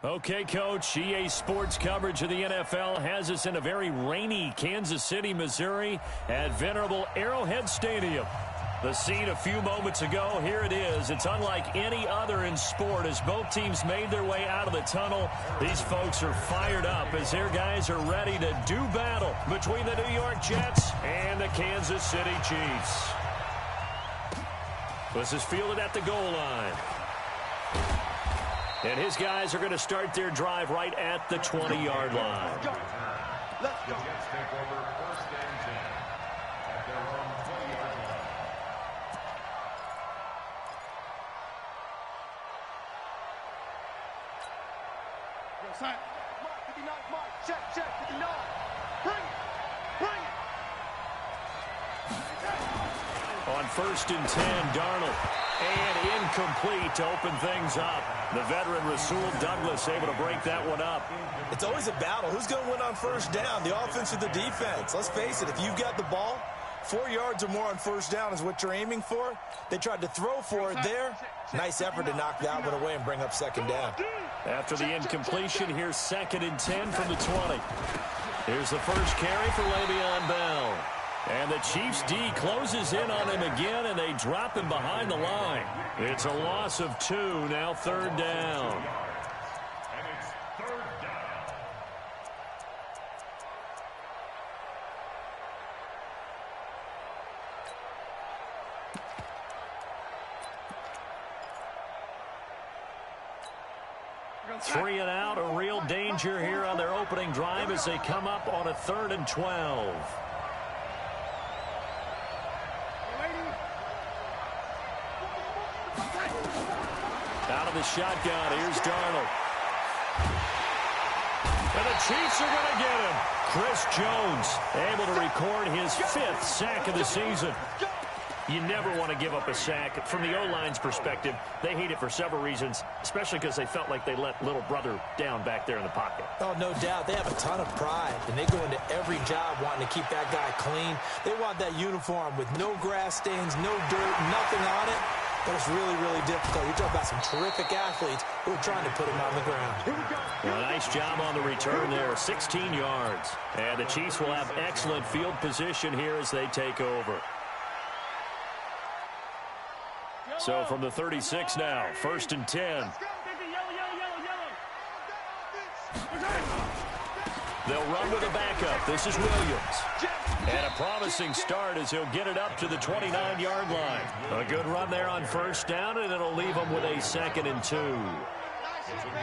Okay, Coach, EA Sports coverage of the NFL has us in a very rainy Kansas City, Missouri at venerable Arrowhead Stadium. The scene a few moments ago, here it is. It's unlike any other in sport as both teams made their way out of the tunnel. These folks are fired up as their guys are ready to do battle between the New York Jets and the Kansas City Chiefs. This is fielded at the goal line. And his guys are going to start their drive right at the 20-yard line. Let's go. Jets take over first and 10 at their own 20-yard line. Go, sign. Mark, 59, Mark. Check, 59. Bring it. On first and 10, Darnold. And incomplete to open things up. The veteran Rasul Douglas able to break that one up. It's always a battle. Who's going to win on first down, the offense or the defense? Let's face it, if you've got the ball, 4 yards or more on first down is what you're aiming for. They tried to throw for it there. Nice effort to knock that one away and bring up second down. After the incompletion, here's second and 10 from the 20. Here's the first carry for Le'Veon Bell. And the Chiefs D closes in on him again, and they drop him behind the line. It's a loss of 2, now third down. And it's third down. Three and out, a real danger here on their opening drive as they come up on a 3rd and 12. Out of the shotgun, here's Darnold. And the Chiefs are going to get him. Chris Jones able to record his 5th sack of the season. You never want to give up a sack. From the O-line's perspective, they hate it for several reasons, especially because they felt like they let little brother down back there in the pocket. Oh, no doubt. They have a ton of pride, and they go into every job wanting to keep that guy clean. They want that uniform with no grass stains, no dirt, nothing on it. But it's really, really difficult. You're talking about some terrific athletes who are trying to put him on the ground. Well, nice job on the return there, 16 yards. And the Chiefs will have excellent field position here as they take over. So from the 36 now, 1st and 10. They'll run with a backup. This is Williams. And a promising start as he'll get it up to the 29-yard line. A good run there on first down, and it'll leave them with a 2nd and 2.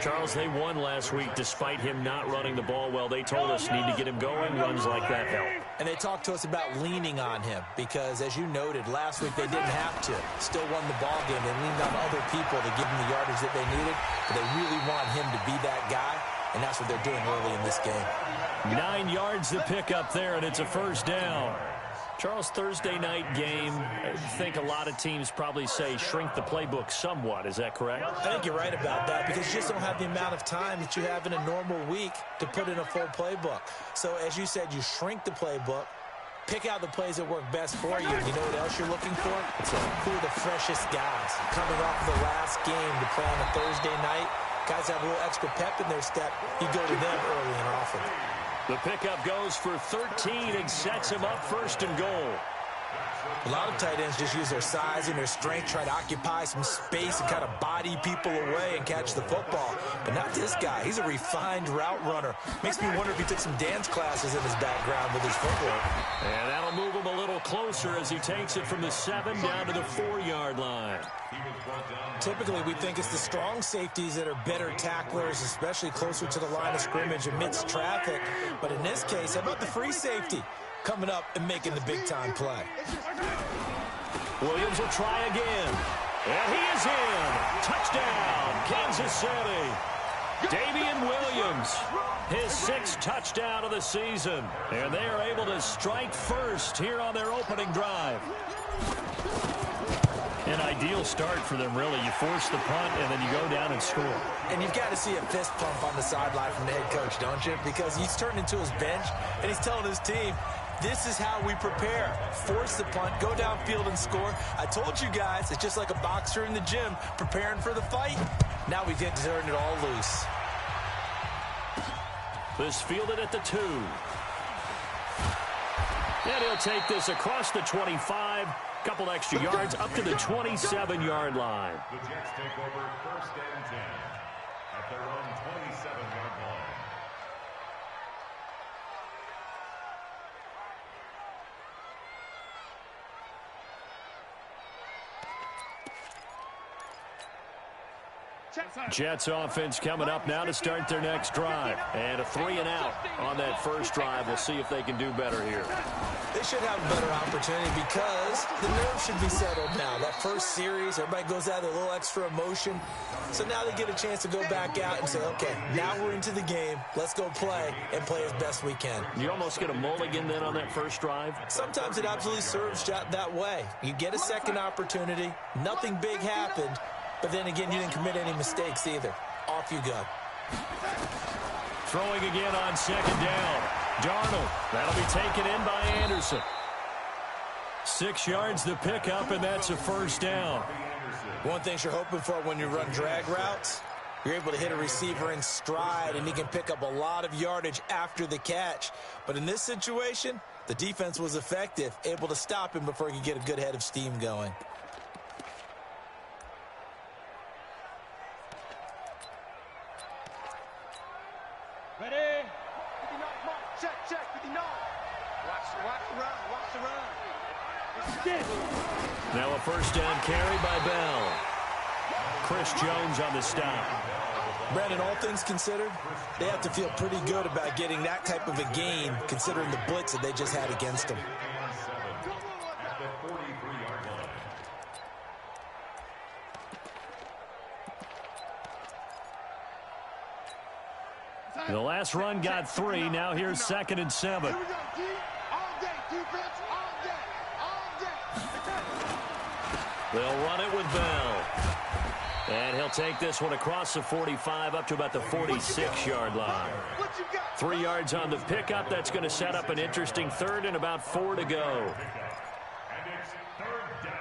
Charles, they won last week despite him not running the ball well. They told us need to get him going. Runs like that help. And they talked to us about leaning on him because, as you noted, last week they didn't have to. Still won the ball game. They leaned on other people to give them the yardage that they needed. But they really want him to be that guy, and that's what they're doing early in this game. 9 yards to pick up there, and it's a first down. Charles, Thursday night game, I think a lot of teams probably say shrink the playbook somewhat. Is that correct? I think you're right about that because you just don't have the amount of time that you have in a normal week to put in a full playbook. So, as you said, you shrink the playbook, pick out the plays that work best for you. You know what else you're looking for? Who are the freshest guys coming off of the last game to play on a Thursday night? Guys have a little extra pep in their step. You go to them early and often. The pickup goes for 13 and sets him up 1st and goal. A lot of tight ends just use their size and their strength, try to occupy some space and kind of body people away and catch the football. But not this guy. He's a refined route runner. Makes me wonder if he took some dance classes in his background with his footwork. And that'll move him a little closer as he takes it from the 7 down to the 4-yard line. Typically, we think it's the strong safeties that are better tacklers, especially closer to the line of scrimmage amidst traffic. But in this case, how about the free safety coming up and making the big-time play? Williams will try again. And he is in. Touchdown, Kansas City. Damian Williams, his 6th touchdown of the season. And they are able to strike first here on their opening drive. An ideal start for them, really. You force the punt, and then you go down and score. And you've got to see a fist pump on the sideline from the head coach, don't you? Because he's turned into his bench, and he's telling his team, this is how we prepare. Force the punt, go downfield and score. I told you guys, it's just like a boxer in the gym preparing for the fight. Now we get to turn it all loose. This fielded at the 2. And he'll take this across the 25. Couple extra yards up to the 27-yard line. The Jets take over 1st and 10 at their own 27-yard line. Jets offense coming up now to start their next drive. And a 3-and-out on that first drive. We'll see if they can do better here. They should have a better opportunity because the nerves should be settled now. That first series, everybody goes out with a little extra emotion. So now they get a chance to go back out and say, okay, now we're into the game. Let's go play and play as best we can. You almost get a mulligan then on that first drive? Sometimes it absolutely serves that way. You get a second opportunity. Nothing big happened. But then again, you didn't commit any mistakes either. Off you go. Throwing again on 2nd down. Darnold. That'll be taken in by Anderson. 6 yards to pick up, and that's a first down. One thing you're hoping for when you run drag routes, you're able to hit a receiver in stride, and he can pick up a lot of yardage after the catch. But in this situation, the defense was effective, able to stop him before he could get a good head of steam going. Ready? 59, Mike. Check, 59. Watch the run. Now a first down carry by Bell. Chris Jones on the stop. Brandon, all things considered, they have to feel pretty good about getting that type of a gain, considering the blitz that they just had against them. The last run got 3. Now here's 2nd and 7. Here we go, D. All day, defense, all day. They'll run it with Bell. And he'll take this one across the 45 up to about the 46-yard line. 3 yards on the pickup. That's going to set up an interesting 3rd and about 4 to go. And it's 3rd down.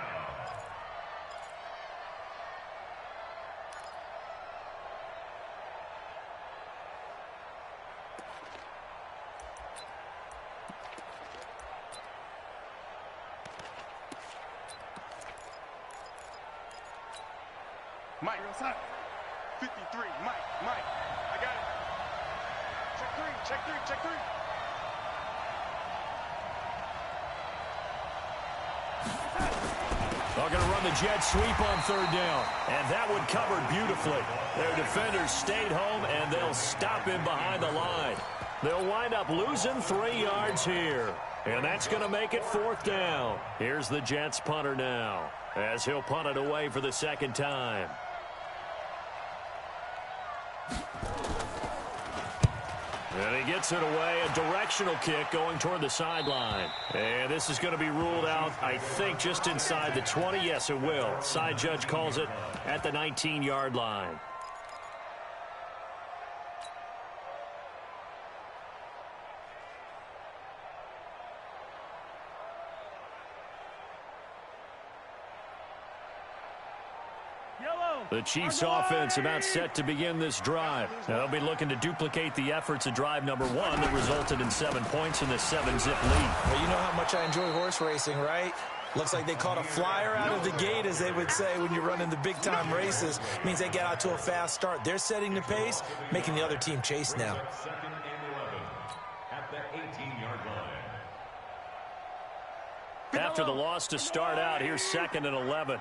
Mike, outside. 53, Mike. I got it. Check three. They're going to run the jet sweep on 3rd down. And that one covered beautifully. Their defenders stayed home, and they'll stop him behind the line. They'll wind up losing 3 yards here. And that's going to make it 4th down. Here's the Jets punter now, as he'll punt it away for the 2nd time. And he gets it away, a directional kick going toward the sideline. And this is going to be ruled out, I think, just inside the 20. Yes, it will. Side judge calls it at the 19-yard line. The Chiefs offense about set to begin this drive. They'll be looking to duplicate the efforts of drive number 1 that resulted in 7 points in the 7-zip lead. Well, you know how much I enjoy horse racing, right? Looks like they caught a flyer out of the gate, as they would say when you're running the big-time races. It means they get out to a fast start. They're setting the pace, making the other team chase now. 2nd and 11 at the 18-yard line. After the loss to start out, here's 2nd and 11. Don't get nervous.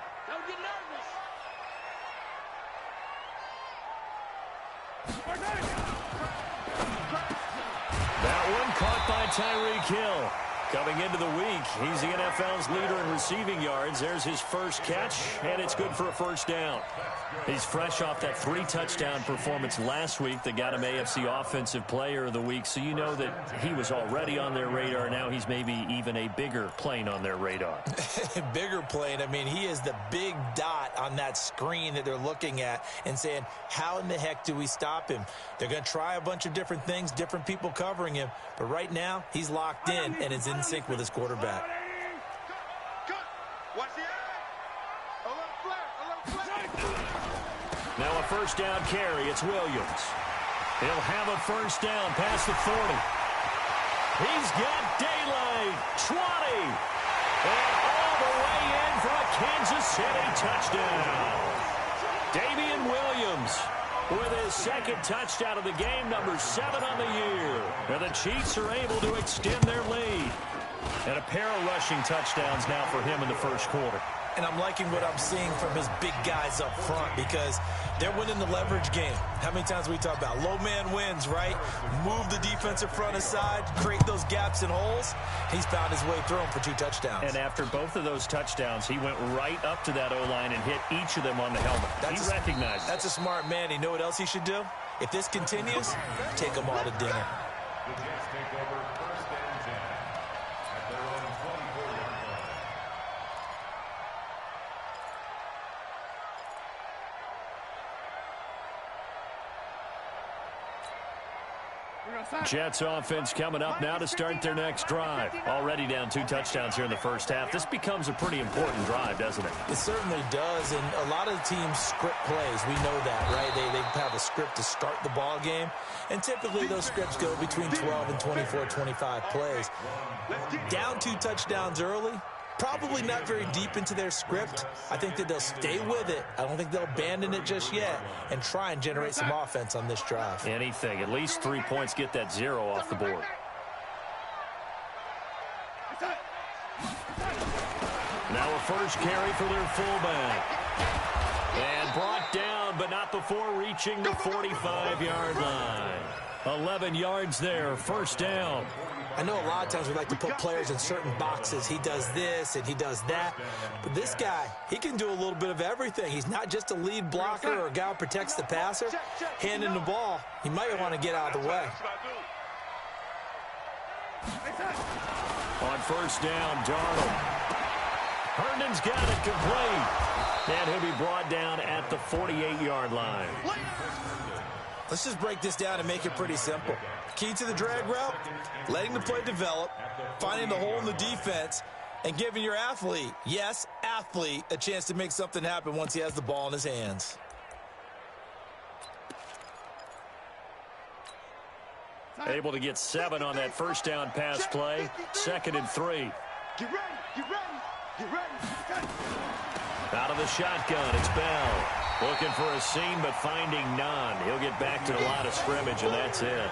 That one caught by Tyreek Hill. Coming into the week, he's the NFL's leader in receiving yards. There's his first catch, and it's good for a first down. He's fresh off that 3-touchdown performance last week that got him AFC Offensive Player of the Week, so you know that he was already on their radar. Now he's maybe even a bigger plane on their radar. Bigger plane. I mean, he is the big dot on that screen that they're looking at and saying, how in the heck do we stop him? They're going to try a bunch of different things, different people covering him, but right now he's locked in and is in sync with his quarterback. Watch the eye. A little flare. Now a first down carry. It's Williams. He'll have a first down past the 40. He's got daylight. 20. And all the way in for a Kansas City touchdown. Damian Williams with his second touchdown of the game, number 7 on the year. And the Chiefs are able to extend their lead. And a pair of rushing touchdowns now for him in the first quarter. And I'm liking what I'm seeing from his big guys up front because they're winning the leverage game. How many times we talk about low man wins, right? Move the defensive front aside, create those gaps and holes. He's found his way through them for 2 touchdowns. And after both of those touchdowns, he went right up to that O-line and hit each of them on the helmet. He recognized it. That's a smart man. You know what else he should do? If this continues, take them all to dinner. The Jets take over first and 10 at their own 24-yard line. Jets offense coming up now to start their next drive. Already down 2 touchdowns here in the first half. This becomes a pretty important drive, doesn't it? It certainly does, and a lot of the teams script plays. We know that, right? They have a script to start the ball game, and typically those scripts go between 12 and 24, 25 plays. Down 2 touchdowns early, probably not very deep into their script. I think that they'll stay with it. I don't think they'll abandon it just yet and try and generate some offense on this drive. Anything. At least 3 points, get that 0 off the board. Now a first carry for their fullback. And brought down, but not before reaching the 45-yard line. 11 yards there, first down. I know a lot of times we like to put players in certain boxes. He does this and he does that. But this guy, he can do a little bit of everything. He's not just a lead blocker or a guy who protects the passer. Handing the ball, he might want to get out of the way. On first down, Darnold. Herndon's got it complete. And he'll be brought down at the 48-yard line. Let's just break this down and make it pretty simple. Key to the drag route, letting the play develop, finding the hole in the defense, and giving your athlete, yes, athlete, a chance to make something happen once he has the ball in his hands. Able to get 7 on that first down pass play. 2nd and 3. Get ready, get ready, get ready. Out of the shotgun, it's Bell. Looking for a seam, but finding none. He'll get back to the line of scrimmage, and that's it.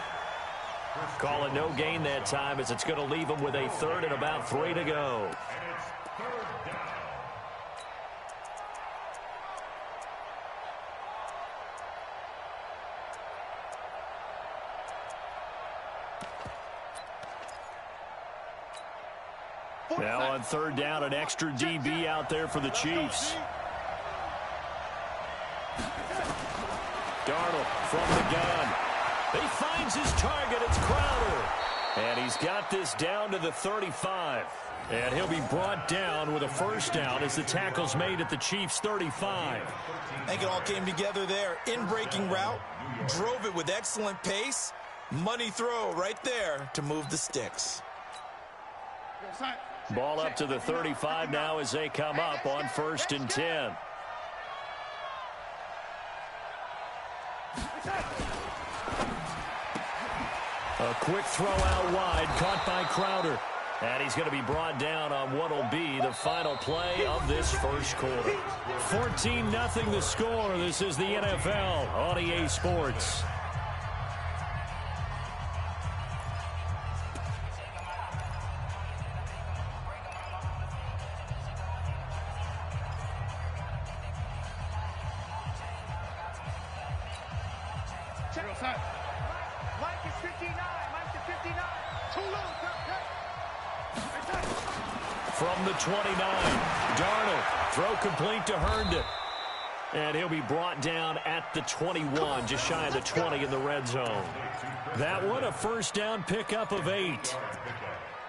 Calling no gain that time as it's going to leave him with a 3rd and about 3 to go. Now on 3rd down, an extra DB out there for the Chiefs. Darnold from the gun. He finds his target. It's Crowder. And he's got this down to the 35. And he'll be brought down with a first down as the tackle's made at the Chiefs' 35. I think it all came together there. In-breaking route, drove it with excellent pace. Money throw right there to move the sticks. Ball up to the 35 now as they come up on 1st and 10. A quick throw out wide, caught by Crowder. And he's going to be brought down on what will be the final play of this first quarter. 14-0 the score. This is the NFL on EA Sports. Mike is 59. Mike is 59. Too low. From the 29, Darnold, throw complete to Herndon. And he'll be brought down at the 21, just shy of the 20 in the red zone. That one, a first down pickup of 8.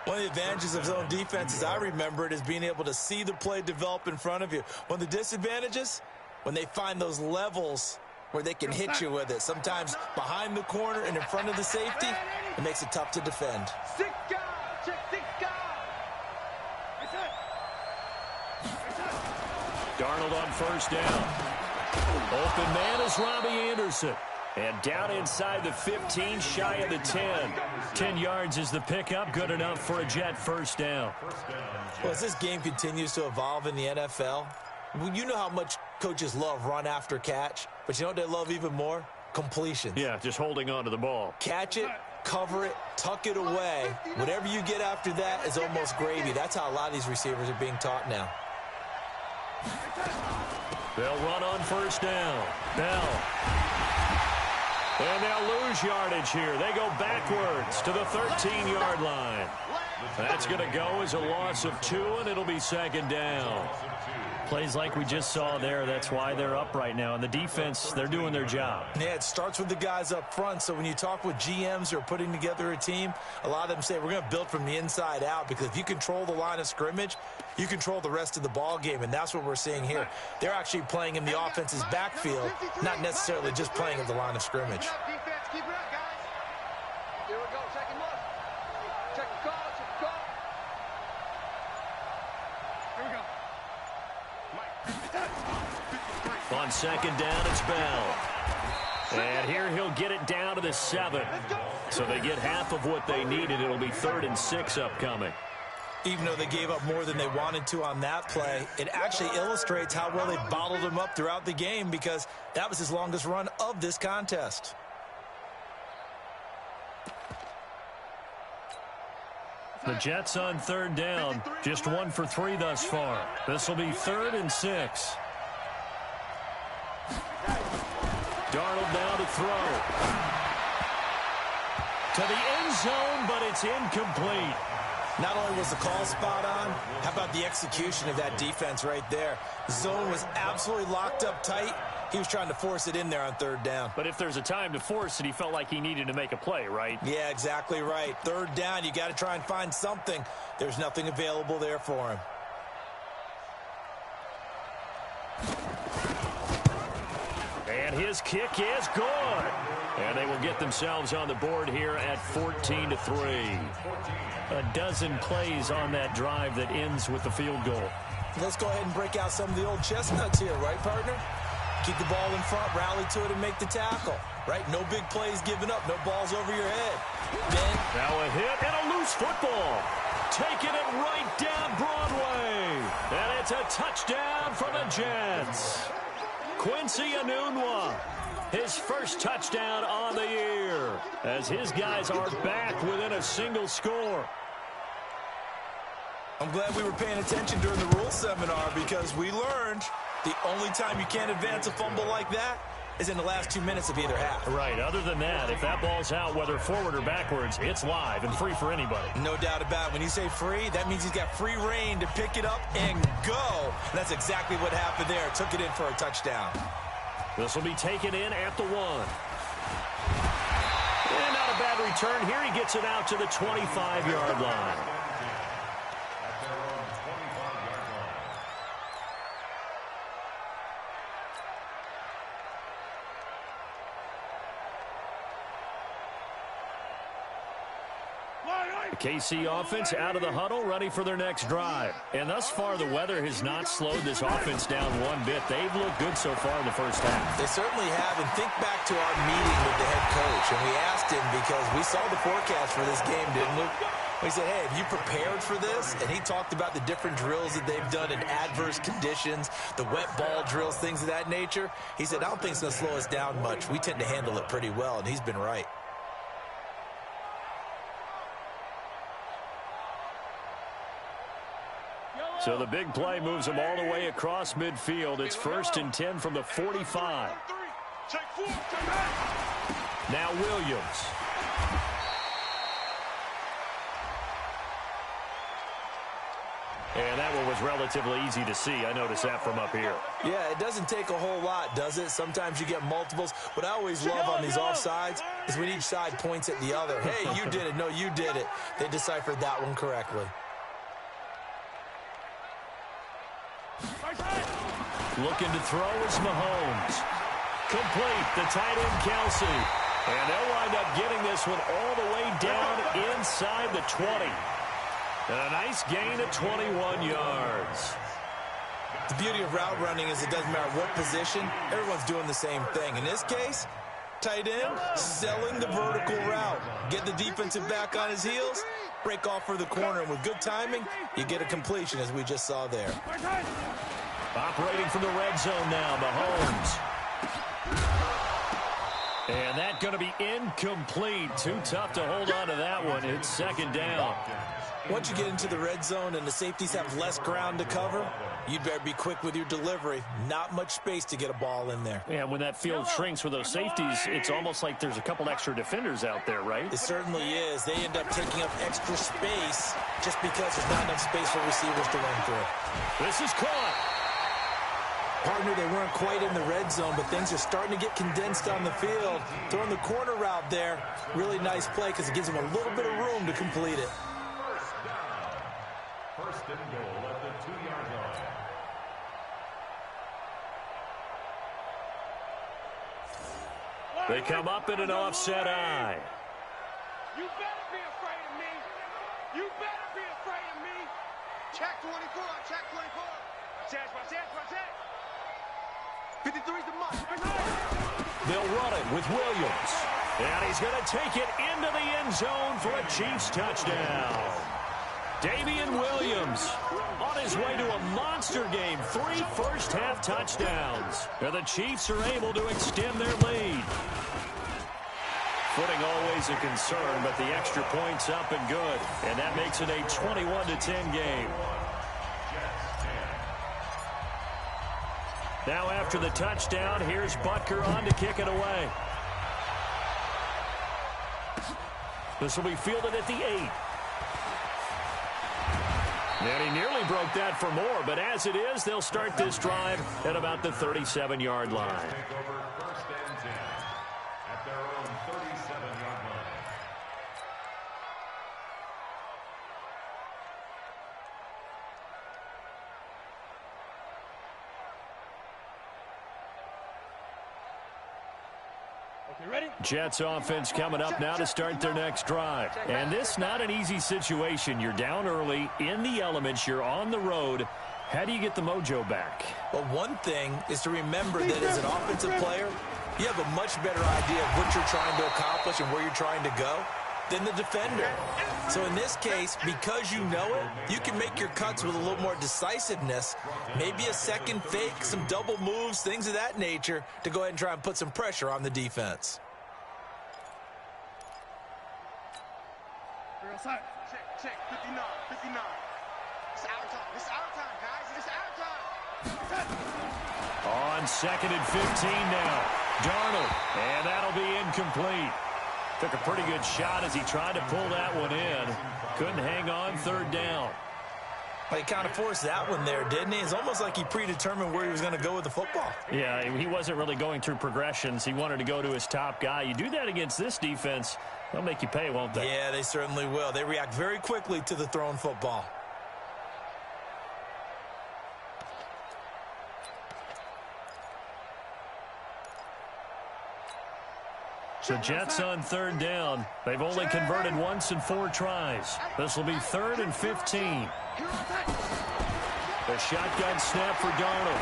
One of the advantages of zone defense, as I remember it, is being able to see the play develop in front of you. One of the disadvantages, when they find those levels where they can hit you with it. Sometimes behind the corner and in front of the safety, it makes it tough to defend. 6 guys. Check 6 guys. Darnold on first down. Open man is Robbie Anderson. And down inside the 15, shy of the 10. 10 yards is the pickup, good enough for a Jet first down. Well, as this game continues to evolve in the NFL, you know how much coaches love run after catch, but you know what they love even more? Completion. Yeah, just holding on to the ball. Catch it, cover it, tuck it away. Whatever you get after that is almost gravy. That's how a lot of these receivers are being taught now. They'll run on first down. Bell. And they'll lose yardage here. They go backwards to the 13-yard line. That's going to go as a loss of 2, and it'll be second down. Plays like we just saw there, that's why they're up right now. And the defense, they're doing their job. Yeah, it starts with the guys up front. So when you talk with GMs who are putting together a team, a lot of them say we're going to build from the inside out, because if you control the line of scrimmage, you control the rest of the ball game, and that's what we're seeing here. They're actually playing in the offense's backfield, not necessarily just playing at the line of scrimmage. Keep it up, guys. Here we go. Second look. Check the call. Check the call. Here we go. On second down, it's Bell. And here he'll get it down to the 7. So they get half of what they needed. It'll be 3rd and 6 upcoming. Even though they gave up more than they wanted to on that play, it actually illustrates how well they bottled him up throughout the game, because that was his longest run of this contest. The Jets on 3rd down, just 1 for 3 thus far. This will be 3rd and 6. Darnold now to throw. To the end zone, but it's incomplete. Not only was the call spot on, how about the execution of that defense right there? The zone was absolutely locked up tight. He was trying to force it in there on 3rd down. But if there's a time to force it, he felt like he needed to make a play, right? Yeah, exactly right. 3rd down, you got to try and find something. There's nothing available there for him. And his kick is good. And they will get themselves on the board here at 14-3. A dozen plays on that drive that ends with the field goal. Let's go ahead and break out some of the old chestnuts here, right, partner? Keep the ball in front, rally to it, and make the tackle, right? No big plays given up, no balls over your head. Then now a hit and a loose football. Taking it right down Broadway. And it's a touchdown for the Jets. Quincy Enunwa, his first touchdown on the year, as his guys are back within a single score. I'm glad we were paying attention during the rules seminar, because we learned the only time you can't advance a fumble like that is in the last 2 minutes of either half. Right. Other than that, if that ball's out, whether forward or backwards, it's live and free for anybody. No doubt about it. When you say free, that means he's got free reign to pick it up and go. And that's exactly what happened there. Took it in for a touchdown. This will be taken in at the 1. And not a bad return here. He gets it out to the 25-yard line. The KC offense out of the huddle, ready for their next drive. And thus far, the weather has not slowed this offense down one bit. They've looked good so far in the first half. They certainly have. And think back to our meeting with the head coach. And we asked him, because we saw the forecast for this game, didn't we? We said, hey, have you prepared for this? And he talked about the different drills that they've done in adverse conditions, the wet ball drills, things of that nature. He said, I don't think it's going to slow us down much. We tend to handle it pretty well, and he's been right. So the big play moves them all the way across midfield. It's 1st and 10 from the 45. Now Williams. And that one was relatively easy to see. I noticed that from up here. Yeah, it doesn't take a whole lot, does it? Sometimes you get multiples. What I always love on these offsides is when each side points at the other. Hey, you did it. No, you did it. They deciphered that one correctly. Looking to throw is Mahomes. Complete, the tight end Kelsey. And they'll wind up getting this one all the way down inside the 20. And a nice gain of 21 yards. The beauty of route running is it doesn't matter what position, everyone's doing the same thing. In this case, tight end, selling the vertical route. Get the defensive back on his heels, break off for the corner, and with good timing, you get a completion, as we just saw there. Operating from the red zone now, Mahomes. And that's going to be incomplete. Too tough to hold on to that one. It's second down. Once you get into the red zone and the safeties have less ground to cover, you'd better be quick with your delivery. Not much space to get a ball in there. Yeah, when that field shrinks with those safeties, it's almost like there's a couple extra defenders out there, right? It certainly is. They end up taking up extra space just because there's not enough space for receivers to run through. This is caught. Partner, they weren't quite in the red zone, but things are starting to get condensed on the field. Throwing the corner route there, really nice play because it gives them a little bit of room to complete it. First down. First and goal at the 2-yard line. They come up in an offset eye. You better be afraid of me. You better be afraid of me. Check 24, check 24. Check. 53's the mark. They'll run it with Williams. And he's going to take it into the end zone for a Chiefs touchdown. Damian Williams on his way to a monster game. 3 first-half touchdowns. And the Chiefs are able to extend their lead. Footing always a concern, but the extra point's up and good. And that makes it a 21-10 game. Now after the touchdown, here's Butker on to kick it away. This will be fielded at the 8. And he nearly broke that for more, but as it is, they'll start this drive at about the 37-yard line. Take over first and 10 at their own 37-yard line. Jets offense coming up now to start their next drive. And this not an easy situation. You're down early, in the elements, you're on the road. How do you get the mojo back? Well, one thing is to remember that as an offensive player, you have a much better idea of what you're trying to accomplish and where you're trying to go than the defender. So in this case, because you know it, you can make your cuts with a little more decisiveness, maybe a second fake, some double moves, things of that nature, to go ahead and try and put some pressure on the defense. Check, 59. It's our time. It's our time, guys. It's our time. On 2nd and 15 now. Darnold, and that'll be incomplete. Took a pretty good shot as he tried to pull that one in. Couldn't hang on 3rd down. Well, he kind of forced that one there, didn't he? It's almost like he predetermined where he was going to go with the football. Yeah, he wasn't really going through progressions. He wanted to go to his top guy. You do that against this defense, they'll make you pay, won't they? Yeah, they certainly will. They react very quickly to the thrown football. The Jets on 3rd down. They've only converted once in 4 tries. This will be 3rd and 15. The shotgun snap for Darnold.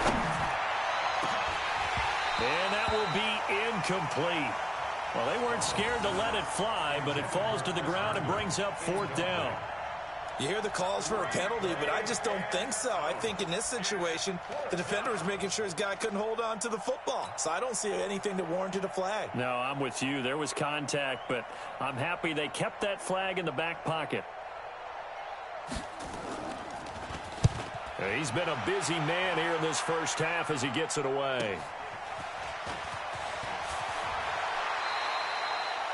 And that will be incomplete. Well, they weren't scared to let it fly, but it falls to the ground and brings up 4th down. You hear the calls for a penalty, but I just don't think so. I think in this situation, the defender was making sure his guy couldn't hold on to the football. So I don't see anything that warranted a flag. No, I'm with you. There was contact, but I'm happy they kept that flag in the back pocket. He's been a busy man here in this first half as he gets it away.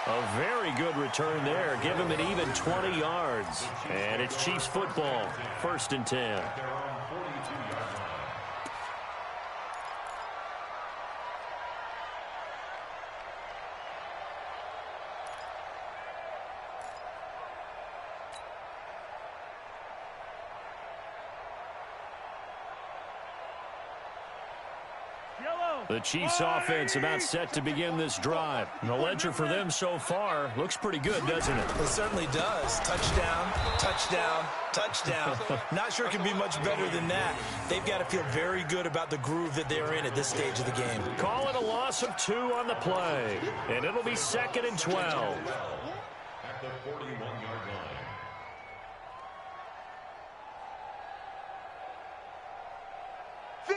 A very good return there. Give him an even 20 yards. And it's Chiefs football. 1st and 10. The Chiefs offense about set to begin this drive. The ledger for them so far looks pretty good, doesn't it? It certainly does. Touchdown, touchdown, touchdown. Not sure it can be much better than that. They've got to feel very good about the groove that they're in at this stage of the game. Call it a loss of 2 on the play, and it'll be 2nd and 12. At the 41-yard line.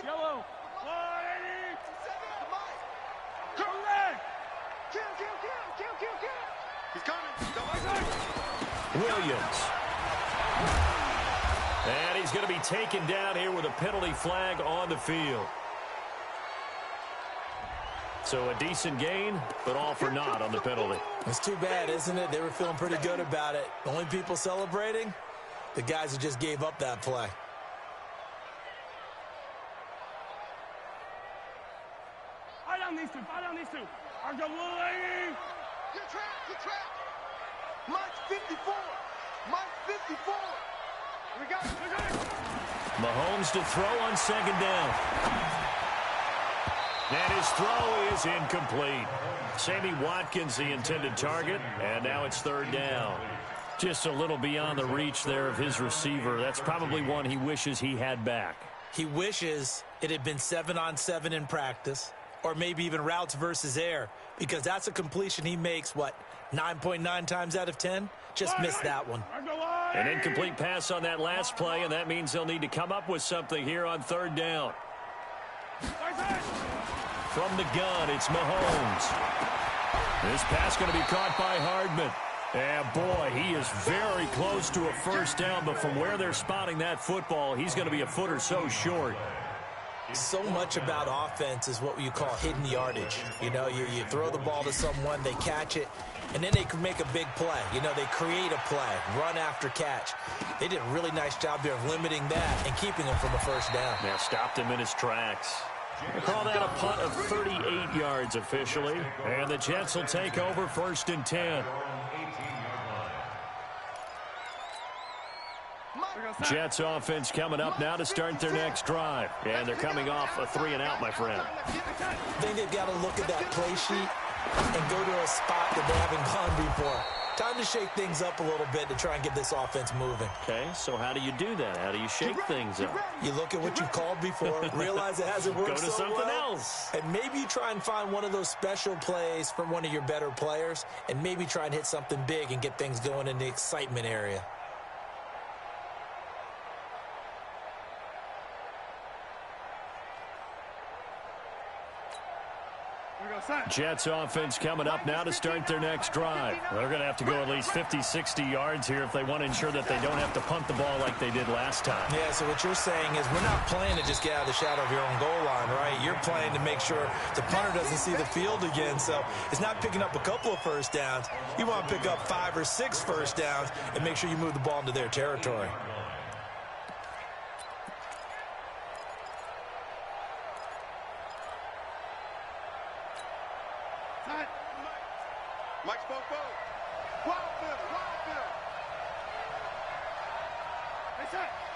Yellow. Correct. Kill. He's coming. Williams. And he's going to be taken down here with a penalty flag on the field. So a decent gain, but all for naught on the penalty. It's too bad, isn't it? They were feeling pretty good about it. The only people celebrating, the guys who just gave up that play. Fight on these two. Our double lady. Get trapped. Mike's 54. We got it. Mahomes to throw on 2nd down. And his throw is incomplete. Sammy Watkins, the intended target, and now it's 3rd down. Just a little beyond the reach there of his receiver. That's probably one he wishes he had back. He wishes it had been 7-on-7 in practice, or maybe even routes versus air, because that's a completion he makes, 9.9 times out of 10? Just missed that one. An incomplete pass on that last play, and that means they'll need to come up with something here on 3rd down. From the gun, it's Mahomes. This pass going to be caught by Hardman. And boy, he is very close to a 1st down, but from where they're spotting that football, he's going to be a foot or so short. So much about offense is what you call hidden yardage. You know, you throw the ball to someone, they catch it, and then they can make a big play. You know, they create a play, run after catch. They did a really nice job here of limiting that and keeping him from a 1st down. Yeah, stopped him in his tracks. We'll call that a punt of 38 yards officially. And the Jets will take over 1st and 10. Jets offense coming up now to start their next drive. And they're coming off a 3-and-out, my friend. I think they've got to look at that play sheet and go to a spot that they haven't gone before. Time to shake things up a little bit to try and get this offense moving. Okay, so how do you do that? How do you shake things up? You look at what you called before, realize it hasn't worked Go to so something well, else. and maybe you try and find one of those special plays from one of your better players, and maybe try and hit something big and get things going in the excitement area. Jets offense coming up now to start their next drive. They're going to have to go at least 50, 60 yards here if they want to ensure that they don't have to punt the ball like they did last time. Yeah, so what you're saying is we're not playing to just get out of the shadow of your own goal line, right? You're playing to make sure the punter doesn't see the field again. So it's not picking up a couple of 1st downs. You want to pick up 5 or 6 1st downs and make sure you move the ball into their territory. Mike spoke forward. Wild field.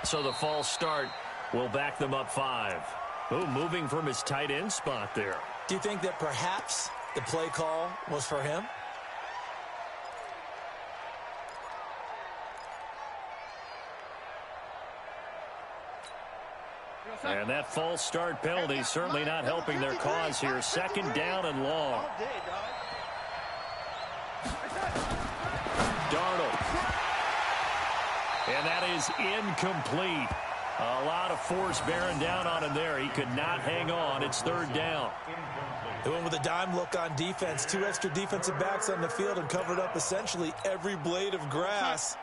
So the false start will back them up 5. Oh, moving from his tight end spot there. Do you think that perhaps the play call was for him? And that false start penalty certainly not helping their cause here. 2nd down and long. Darnold. And that is incomplete. A lot of force bearing down on him there. He could not hang on. It's 3rd down. They went with a dime look on defense. 2 extra defensive backs on the field and covered up essentially every blade of grass.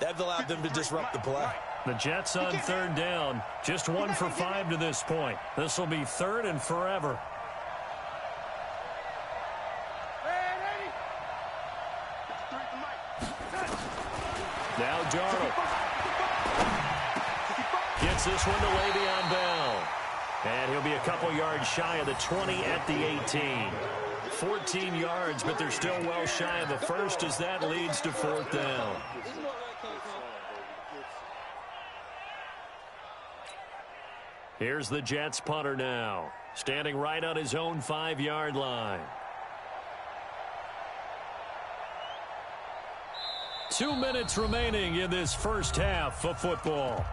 That allowed them to disrupt the play. The Jets on 3rd down. Just 1 for 5 to this point. This will be 3rd and forever. Now Darnold gets this one to Le'Veon Bell. And he'll be a couple yards shy of the 20 at the 18. 14 yards, but they're still well shy of the first as that leads to 4th down. Here's the Jets punter now, standing right on his own 5-yard line. 2 minutes remaining in this first half of football.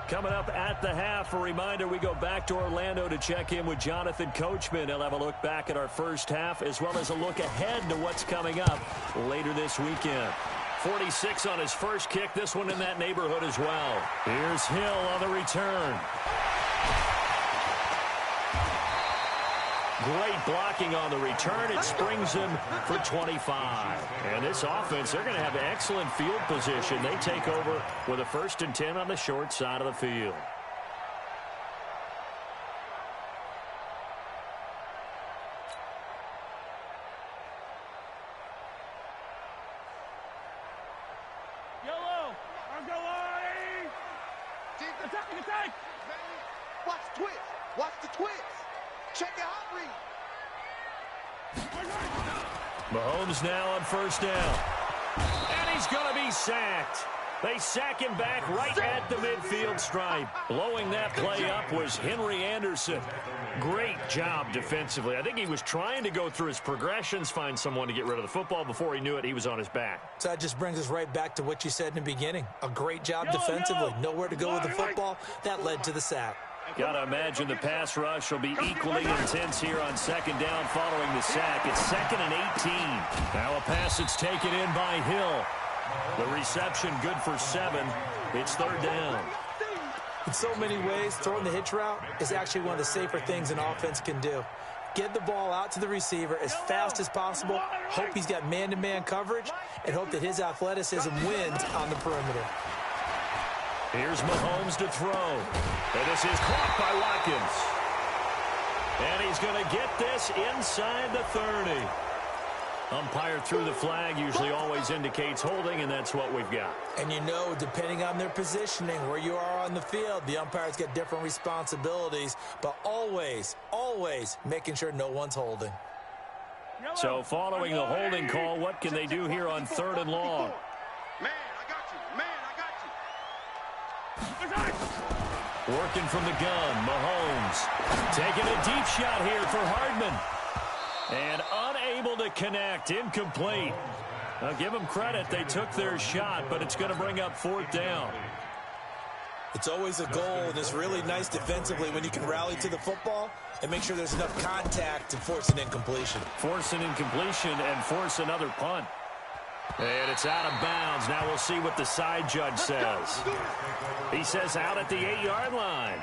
Coming up at the half, a reminder, we go back to Orlando to check in with Jonathan Coachman. He'll have a look back at our first half as well as a look ahead to what's coming up later this weekend. 46 on his first kick, this one in that neighborhood as well. Here's Hill on the return. Great blocking on the return. It springs him for 25. And this offense, they're going to have excellent field position. They take over with a 1st and 10 on the short side of the field. Attack! Watch the twist. Watch the twist. Check your hot read. Mahomes now on 1st down. And he's going to be sacked. They sack him back right at the midfield stripe. Blowing that play up was Henry Anderson. Great job defensively. I think he was trying to go through his progressions, find someone to get rid of the football. Before he knew it, he was on his back. So that just brings us right back to what you said in the beginning. A great job defensively. Nowhere to go with the football. That led to the sack. Got to imagine the pass rush will be equally intense here on 2nd down following the sack. It's 2nd and 18. Now a pass that's taken in by Hill. The reception good for 7. It's 3rd down. In so many ways, throwing the hitch route is actually one of the safer things an offense can do. Get the ball out to the receiver as fast as possible, hope he's got man-to-man coverage, and hope that his athleticism wins on the perimeter. Here's Mahomes to throw. And this is caught by Watkins. And he's going to get this inside the 30. Umpire threw the flag, usually always indicates holding, and that's what we've got. And you know, depending on their positioning, where you are on the field, the umpires get different responsibilities, but always, always making sure no one's holding. So following the holding call, what can they do here on 3rd and long? Man, I got you. Man, I got you. Working from the gun, Mahomes. Taking a deep shot here for Hardman. And unable to connect, incomplete. I'll give them credit, they took their shot, but it's going to bring up 4th down. It's always a goal, and it's really nice defensively when you can rally to the football and make sure there's enough contact to force an incompletion. Force an incompletion and force another punt. And it's out of bounds. Now we'll see what the side judge says. He says out at the 8-yard line.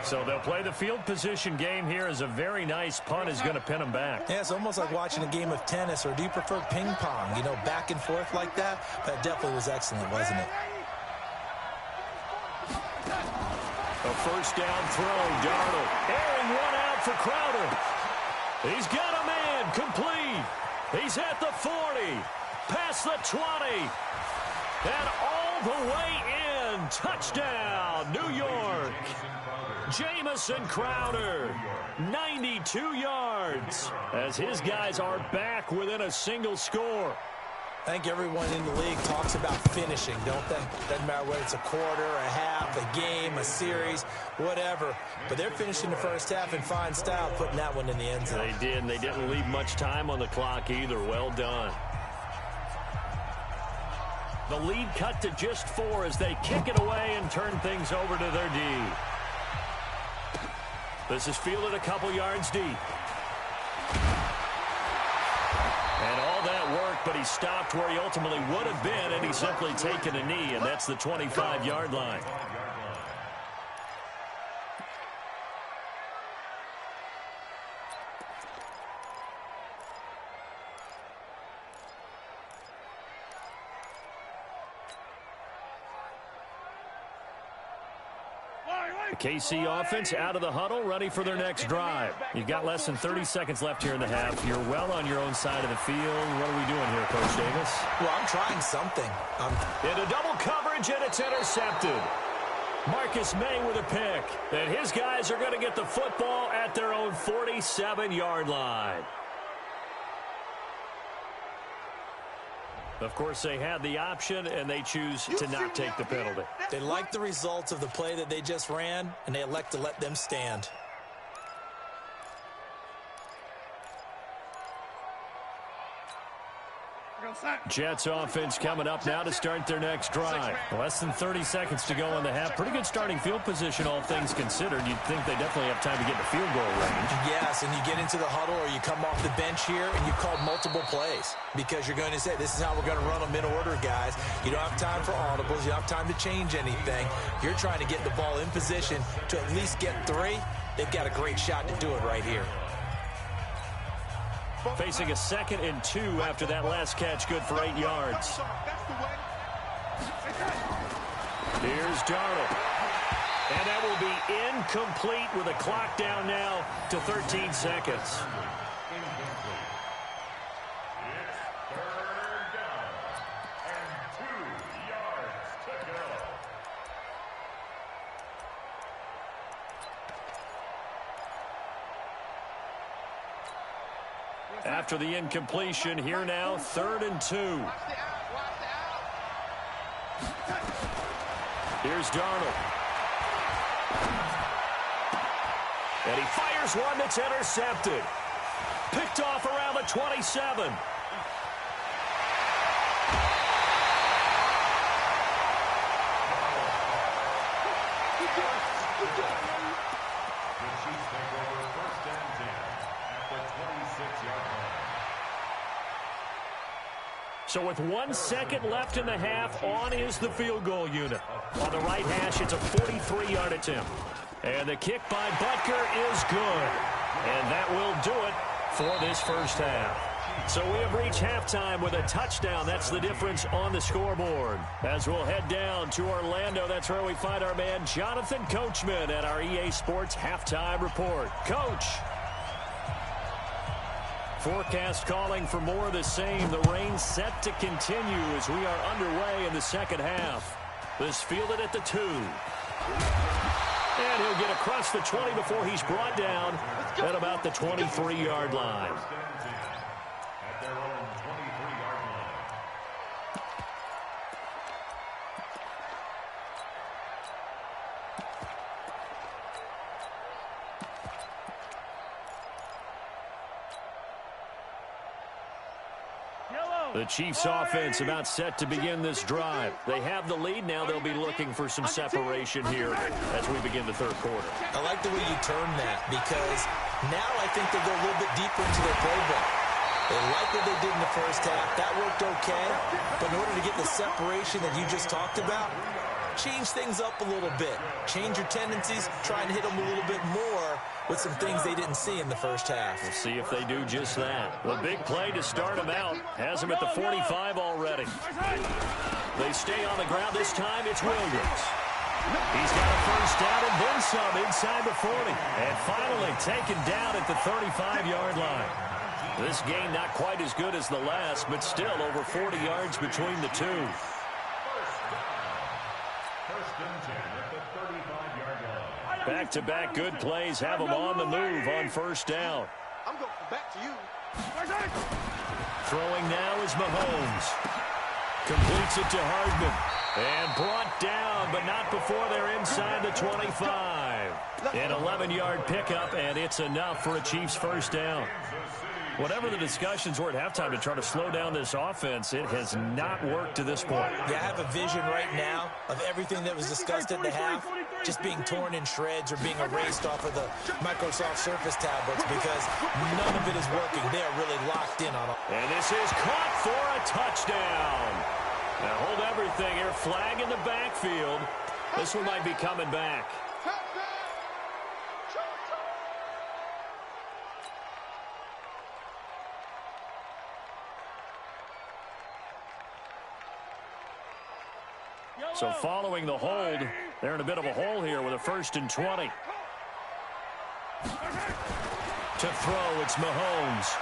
So they'll play the field position game here as a very nice punt is going to pin them back. Yeah, it's almost like watching a game of tennis, or do you prefer ping pong? You know, back and forth like that? That definitely was excellent, wasn't it? A 1st down throw, Darnold. Airing one out for Crowder. He's got a man, complete. He's at the 40, past the 20, and all the way in. Touchdown, New York. Jamison Crowder, 92 yards, as his guys are back within a single score. I think everyone in the league talks about finishing, don't they? Doesn't matter whether it's a quarter, a half, a game, a series, whatever. But they're finishing the first half in fine style, putting that one in the end zone. They did, and they didn't leave much time on the clock either. Well done. The lead cut to just 4 as they kick it away and turn things over to their D. This is fielded a couple yards deep. And all that work, but he stopped where he ultimately would have been, and he's simply taken a knee, and that's the 25-yard line. The KC offense out of the huddle, ready for their next drive. You've got less than 30 seconds left here in the half. You're well on your own side of the field. What are we doing here, Coach Davis? Well, I'm trying something. Into double coverage, and it's intercepted. Marcus May with a pick. And his guys are going to get the football at their own 47-yard line. Of course, they had the option, and they choose to not take the penalty. They like the results of the play that they just ran, and they elect to let them stand. Jets offense coming up now to start their next drive. Less than 30 seconds to go in the half. Pretty good starting field position, all things considered. You'd think they definitely have time to get to field goal range. Yes, and you get into the huddle or you come off the bench here and you call multiple plays because you're going to say, this is how we're going to run them in order, guys. You don't have time for audibles. You don't have time to change anything. You're trying to get the ball in position to at least get 3. They've got a great shot to do it right here. Facing a 2nd and 2 after that last catch, good for 8 yards. Here's Darnold. And that will be incomplete with a clock down now to 13 seconds. After the incompletion, here now, 3rd and 2. Here's Darnold. And he fires one that's intercepted. Picked off around the 27. So with 1 second left in the half, on is the field goal unit. On the right hash, it's a 43-yard attempt. And the kick by Butker is good. And that will do it for this first half. So we have reached halftime with a touchdown. That's the difference on the scoreboard. As we'll head down to Orlando, that's where we find our man Jonathan Coachman at our EA Sports Halftime Report. Coach. Forecast calling for more of the same. The rain set to continue as we are underway in the second half. This fielded at the 2. And he'll get across the 20 before he's brought down at about the 23-yard line. The Chiefs offense about set to begin this drive. They have the lead now. They'll be looking for some separation here as we begin the third quarter. I like the way you turn that because now I think they go a little bit deeper into their playbook. They like what they did in the first half. That worked okay. But in order to get the separation that you just talked about, change things up a little bit. Change your tendencies. Try and hit them a little bit more with some things they didn't see in the first half. We'll see if they do just that. The big play to start them out has them at the 45 already. They stay on the ground. This time it's Williams. He's got a first down and then some inside the 40. And finally taken down at the 35-yard line. This game not quite as good as the last, but still over 40 yards between the two. Back-to-back good plays have them on the move on first down. I'm going back to you. Throwing now is Mahomes. Completes it to Hardman. And brought down, but not before they're inside the 25. An 11-yard pickup, and it's enough for a Chiefs first down. Whatever the discussions were at halftime to try to slow down this offense, it has not worked to this point. Yeah, I have a vision right now of everything that was discussed at the half just being torn in shreds or being erased off of the Microsoft Surface tablets because none of it is working. They are really locked in on it. And this is caught for a touchdown. Now hold everything here. Flag in the backfield. This one might be coming back. So following the hold, they're in a bit of a hole here with a 1st and 20. To throw, it's Mahomes.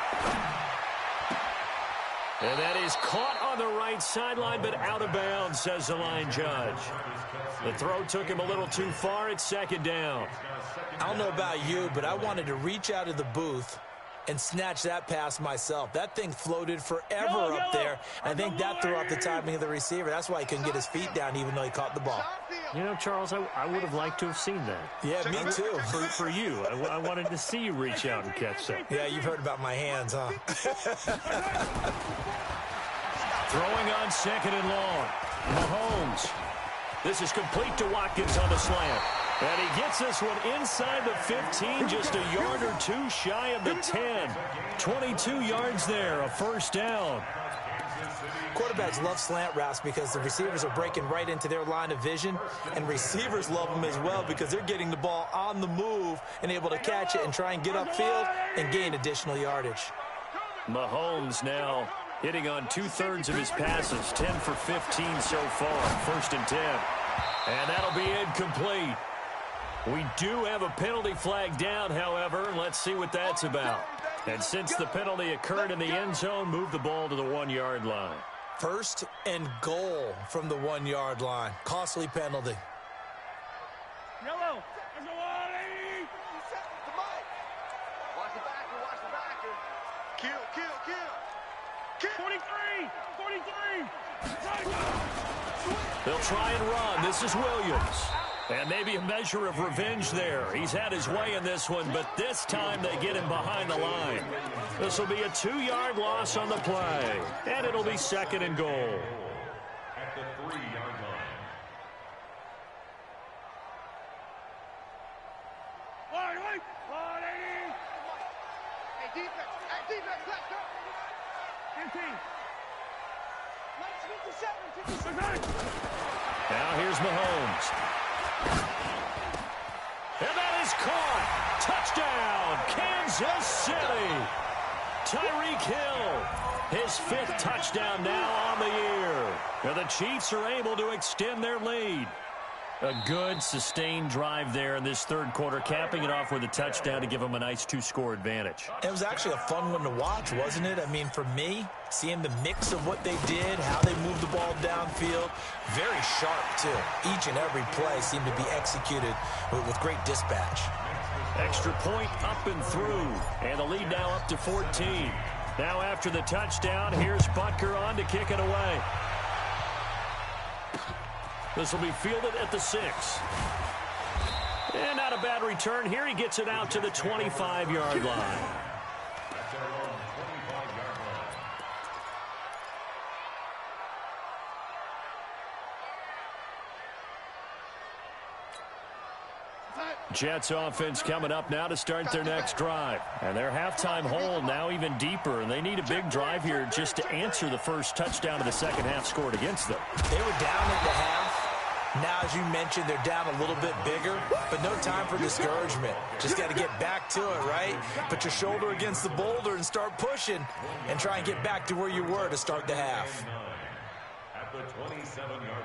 And that is caught on the right sideline, but out of bounds, says the line judge. The throw took him a little too far. It's 2nd down. I don't know about you, but I wanted to reach out of the booth and snatch that pass myself. That thing floated forever up there. I think that threw off the timing of the receiver. That's why he couldn't get his feet down even though he caught the ball. You know, Charles, I would have liked to have seen that. Yeah, me too. For you. I wanted to see you reach out and catch that. Yeah, you've heard about my hands, huh? Throwing on 2nd and long. Mahomes. This is complete to Watkins on the slant. And he gets this one inside the 15, just a yard or two shy of the 10. 22 yards there, a first down. Quarterbacks love slant routes because the receivers are breaking right into their line of vision, and receivers love them as well because they're getting the ball on the move and able to catch it and try and get upfield and gain additional yardage. Mahomes now hitting on 2/3 of his passes, 10 for 15 so far, 1st and 10. And that'll be incomplete. We do have a penalty flag down, however. Let's see what that's about. And since the penalty occurred in the end zone, move the ball to the 1-yard line. 1st and goal from the 1-yard line. Costly penalty. Yellow. Watch the backer, watch the backer. Kill. 43. They'll try and run. This is Williams. And maybe a measure of revenge there. He's had his way in this one, but this time they get him behind the line. This will be a 2-yard loss on the play, and it'll be 2nd and goal. At the 3-yard line. Hey, defense, let's go. 15. 57. Now here's Mahomes. And that is caught. Touchdown, Kansas City. Tyreek Hill, his 5th touchdown now on the year. Now the Chiefs are able to extend their lead. A good, sustained drive there in this 3rd quarter, capping it off with a touchdown to give them a nice 2-score advantage. It was actually a fun one to watch, wasn't it? I mean, for me, seeing the mix of what they did, how they moved the ball downfield, very sharp, too. Each and every play seemed to be executed with great dispatch. Extra point up and through, and the lead now up to 14. Now after the touchdown, here's Butker on to kick it away. This will be fielded at the 6. And not a bad return here. He gets it out to the 25-yard line. That's their own 25-yard line. Jets offense coming up now to start their next drive. And their halftime hole now even deeper. And they need a big drive here just to answer the first touchdown of the second half scored against them. They were down at the half. Now, as you mentioned, they're down a little bit bigger, but no time for discouragement. Just got to get back to it, right? Put your shoulder against the boulder and start pushing and try and get back to where you were to start the half. At the 27-yard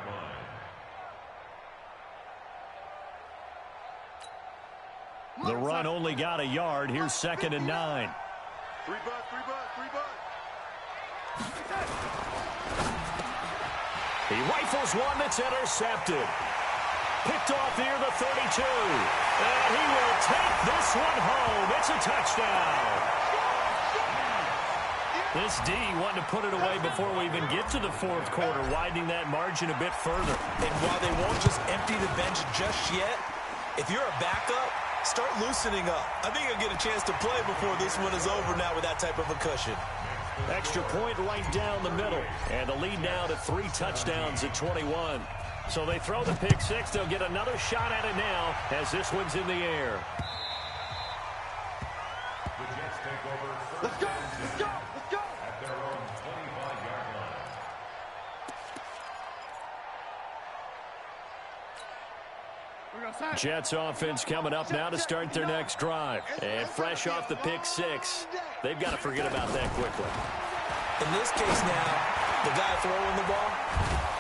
line. The run only got a yard. Here's 2nd and 9. 3 butt. He rifles one that's intercepted. Picked off near the 32. And he will take this one home. It's a touchdown. This D wanted to put it away before we even get to the 4th quarter, widening that margin a bit further. And while they won't just empty the bench just yet, if you're a backup, start loosening up. I think you'll get a chance to play before this one is over now with that type of a cushion. Extra point right down the middle. And the lead now to 3 touchdowns at 21. So they throw the pick 6. They'll get another shot at it now as this one's in the air. The Jets take over. Let's go. At their own 25-yard line. Jets offense coming up now to start their next drive. And fresh off the pick 6, they've got to forget about that quickly. In this case now, the guy throwing the ball,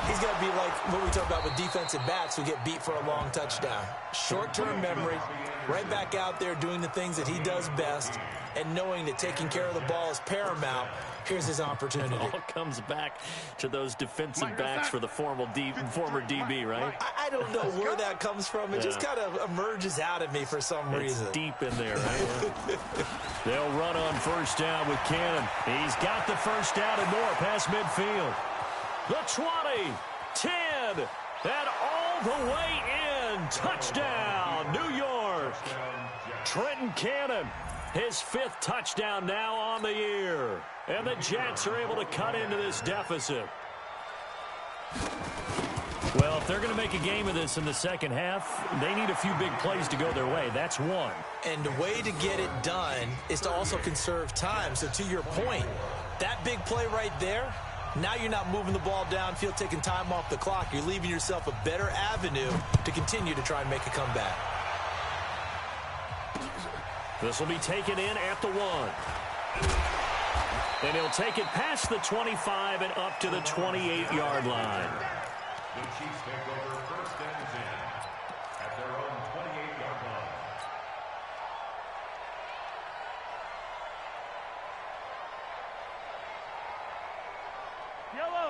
he's got to be like what we talk about with defensive backs who get beat for a long touchdown. Short-term memory, right back out there doing the things that he does best, and knowing that taking care of the ball is paramount Here's his opportunity. It all comes back to those defensive backs for the former DB, right? I don't know where that comes from. It just kind of emerges out of me for some reason. It's deep in there, right? They'll run on first down with Cannon. He's got the first down and more past midfield. The 20, 10, and all the way in. Touchdown, New York. Trenton Cannon, his 5th touchdown now on the year. And the Jets are able to cut into this deficit. Well, if they're going to make a game of this in the second half, they need a few big plays to go their way. That's one. And the way to get it done is to also conserve time. So to your point, that big play right there, now you're not moving the ball downfield, taking time off the clock. You're leaving yourself a better avenue to continue to try and make a comeback. This will be taken in at the 1. And he'll take it past the 25 and up to the 28-yard line. The Chiefs take over first and 10 at their own 28-yard line.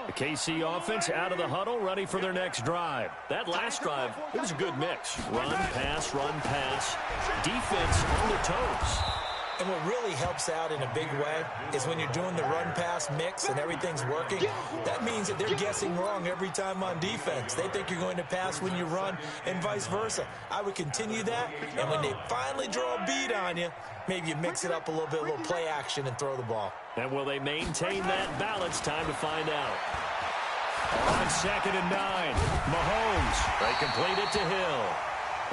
The KC offense out of the huddle, ready for their next drive. That last drive, it was a good mix. Run, pass, defense on their toes. And what really helps out in a big way is when you're doing the run-pass mix and everything's working, that means that they're guessing wrong every time on defense. They think you're going to pass when you run and vice versa. I would continue that, and when they finally draw a beat on you, maybe you mix it up a little play action and throw the ball. And will they maintain that balance? Time to find out. On 2nd and 9, Mahomes. They complete it to Hill.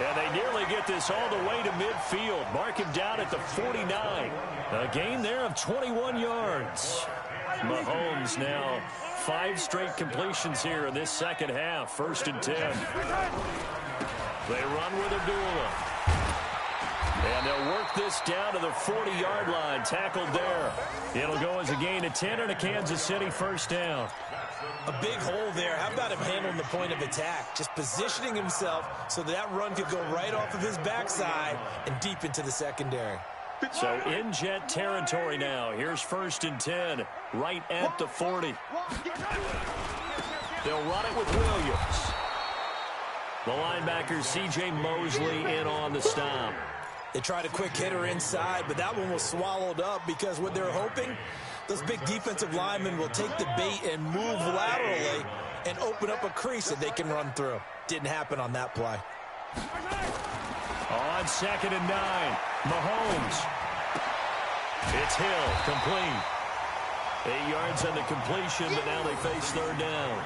And they nearly get this all the way to midfield. Mark him down at the 49. A gain there of 21 yards. Mahomes now 5 straight completions here in this second half. 1st and 10. They run with Abdullah. And they'll work this down to the 40-yard line. Tackled there. It'll go as a gain of 10 and a Kansas City first down. A big hole there. How about him handling the point of attack? Just positioning himself so that run could go right off of his backside and deep into the secondary. So in Jet territory now. Here's 1st and 10, right at the 40. They'll run it with Williams. The linebacker, C.J. Mosley, in on the stop. They tried a quick hitter inside, but that one was swallowed up because what they're hoping, those big defensive linemen will take the bait and move laterally and open up a crease that they can run through. Didn't happen on that play. On 2nd and 9, Mahomes. It's Hill, complete. 8 yards on the completion, but now they face 3rd down.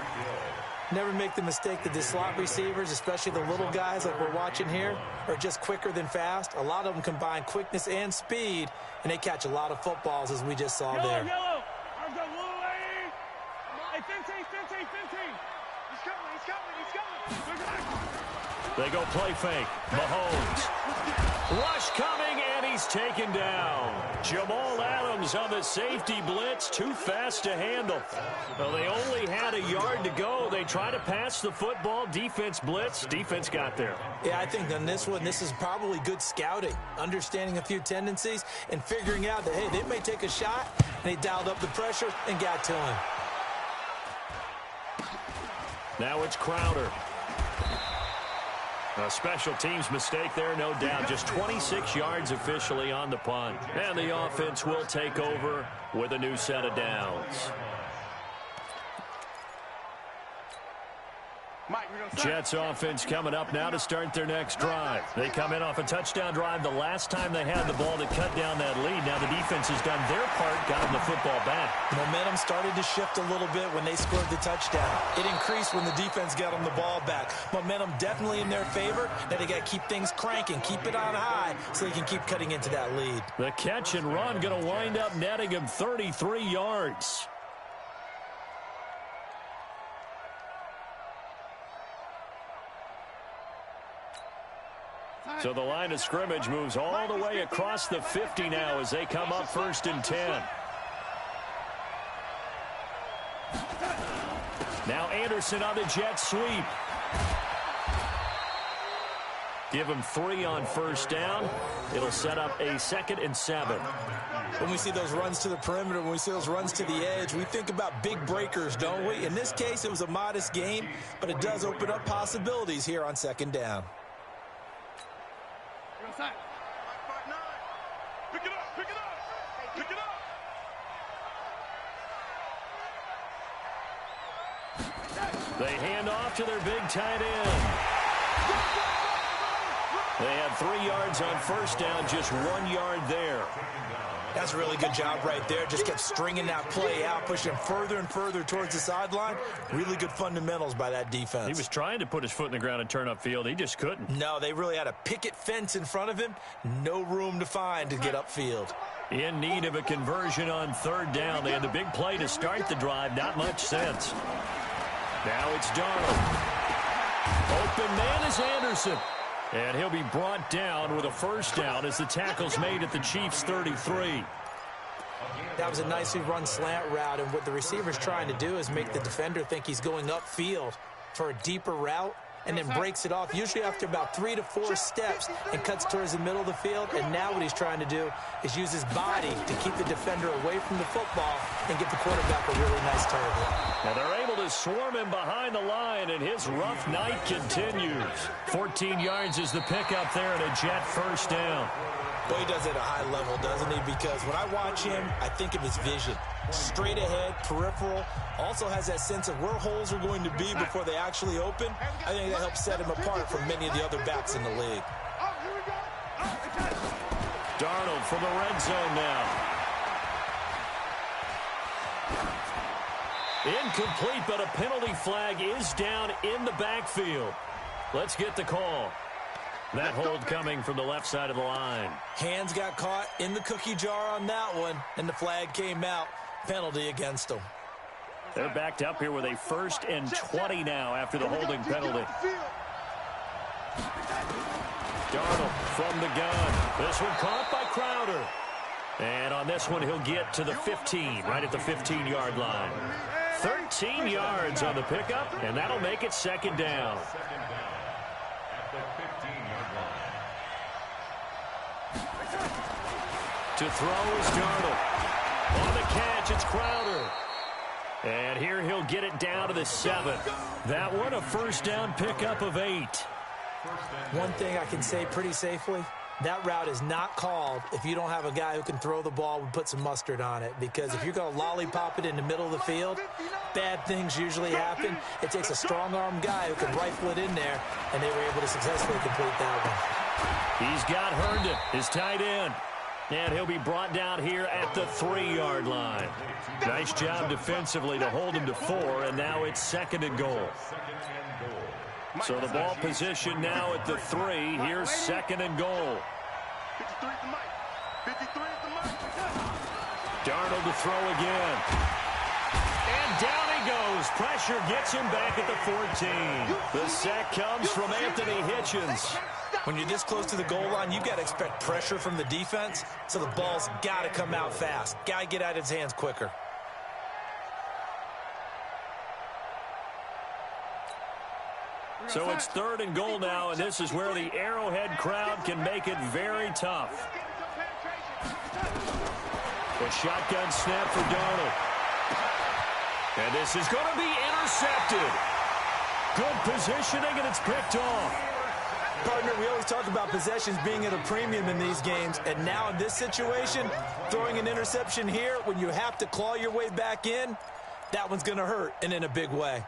Never make the mistake that the slot receivers, especially the little guys like we're watching here, are just quicker than fast. A lot of them combine quickness and speed, and they catch a lot of footballs, as we just saw there. Yellow. I've got little lane. Hey, Finty. He's coming. They go play fake. Mahomes. Rush coming, and he's taken down. Jamal Adams on the safety blitz. Too fast to handle. Well, they only had a yard to go. They try to pass the football. Defense blitz. Defense got there. Yeah, I think on this one, this is probably good scouting. Understanding a few tendencies and figuring out that, hey, they may take a shot. And they dialed up the pressure and got to him. Now it's Crowder. A special teams mistake there, no doubt. Just 26 yards officially on the punt. And the offense will take over with a new set of downs. Jets offense coming up now to start their next drive. They come in off a touchdown drive the last time they had the ball to cut down that lead. Now the defense has done their part, gotten the football back. Momentum started to shift a little bit when they scored the touchdown. It increased when the defense got them the ball back. Momentum definitely in their favor. Now they got to keep things cranking, keep it on high so they can keep cutting into that lead. The catch and run going to wind up netting him 33 yards. So the line of scrimmage moves all the way across the 50 now as they come up 1st and 10. Now Anderson on the jet sweep. Give him 3 on first down. It'll set up a 2nd and 7. When we see those runs to the perimeter, when we see those runs to the edge, we think about big breakers, don't we? In this case, it was a modest gain, but it does open up possibilities here on 2nd down. Pick it up, pick it up, pick it up. They hand off to their big tight end. They had 3 yards on first down, just 1 yard there. That's a really good job right there. Just kept stringing that play out, pushing him further and further towards the sideline. Really good fundamentals by that defense. He was trying to put his foot in the ground and turn upfield. He just couldn't. No, they really had a picket fence in front of him. No room to find to get upfield. In need of a conversion on 3rd down. They had the big play to start the drive. Not much sense. Now it's Darnold. Open man is Anderson. And he'll be brought down with a first down as the tackle's made at the Chiefs' 33. That was a nicely run slant route, and what the receiver's trying to do is make the defender think he's going upfield for a deeper route, and then breaks it off, usually after about 3 to 4 steps, and cuts towards the middle of the field. And now what he's trying to do is use his body to keep the defender away from the football and get the quarterback a really nice target. And they're able to swarm him behind the line, and his rough night continues. 14 yards is the pickup there, and a Jet first down. Well, he does it at a high level, doesn't he? Because when I watch him, I think of his vision. Straight ahead, peripheral, also has that sense of where holes are going to be before they actually open. I think that helps set him apart from many of the other backs in the league. Darnold from the red zone now. Incomplete, but a penalty flag is down in the backfield. Let's get the call. That hold coming from the left side of the line. Hands got caught in the cookie jar on that one, and the flag came out. Penalty against them. They're backed up here with a 1st and 20 now after the holding penalty. Darnold from the gun. This one caught by Crowder. And on this one, he'll get to the 15, right at the 15-yard line. 13 yards on the pickup, and that'll make it 2nd down. To throw is Darnold. On the catch, it's Crowder. And here he'll get it down to the 7. That one, a first down pickup of 8. One thing I can say pretty safely, that route is not called if you don't have a guy who can throw the ball and put some mustard on it. Because if you're going to lollipop it in the middle of the field, bad things usually happen. It takes a strong-arm guy who can rifle it in there, and they were able to successfully complete that one. He's got Herndon, his tight end. And he'll be brought down here at the 3-yard line. Nice job defensively to hold him to 4, and now it's 2nd and goal. So the ball position now at the 3. Here's 2nd and goal. 53 at the mic. 53 at the mic. Darnold to throw again. And down he goes. Pressure gets him back at the 14. The sack comes from Anthony Hitchens. When you're this close to the goal line, you've got to expect pressure from the defense, so the ball's got to come out fast. Got to get out of his hands quicker. So it's 3rd and goal now, and this is where the Arrowhead crowd can make it very tough. The shotgun snap for Darnold. And this is going to be intercepted. Good positioning, and it's picked off. Partner, we always talk about possessions being at a premium in these games, and now in this situation, throwing an interception here when you have to claw your way back in, that one's going to hurt, and in a big way.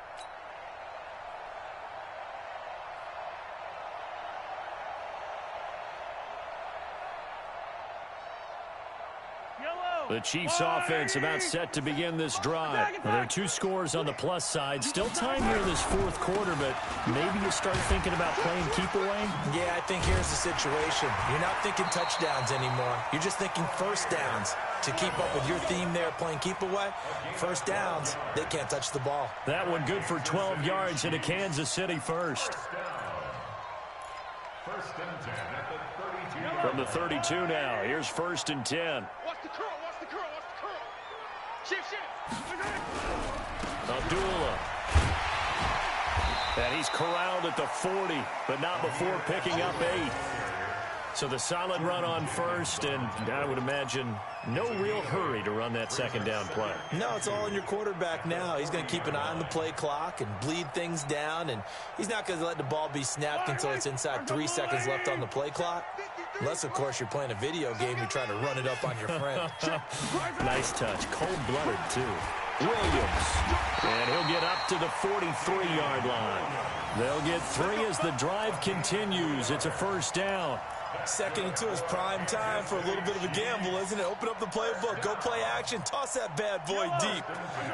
The Chiefs offense about set to begin this drive. Well, there are 2 scores on the plus side. Still time here in this 4th quarter, but maybe you start thinking about playing keep away? Yeah, I think here's the situation. You're not thinking touchdowns anymore. You're just thinking first downs. To keep up with your theme there, playing keep away, first downs, they can't touch the ball. That one good for 12 yards into Kansas City first. From the 32 now, here's 1st and 10. Watch the curl, watch the curl, watch the curl. Shift. Abdullah. And he's corralled at the 40, but not before picking up 8. So the solid run on first, and I would imagine no real hurry to run that second down play. No, it's all on your quarterback now. He's going to keep an eye on the play clock and bleed things down, and he's not going to let the ball be snapped until it's inside 3 seconds left on the play clock. Unless, of course, you're playing a video game, you're trying to run it up on your friend. Nice touch. Cold-blooded, too. Williams. And he'll get up to the 43-yard line. They'll get 3 as the drive continues. It's a first down. 2nd and 2 is prime time for a little bit of a gamble, isn't it? Open up the playbook, go play action, toss that bad boy deep.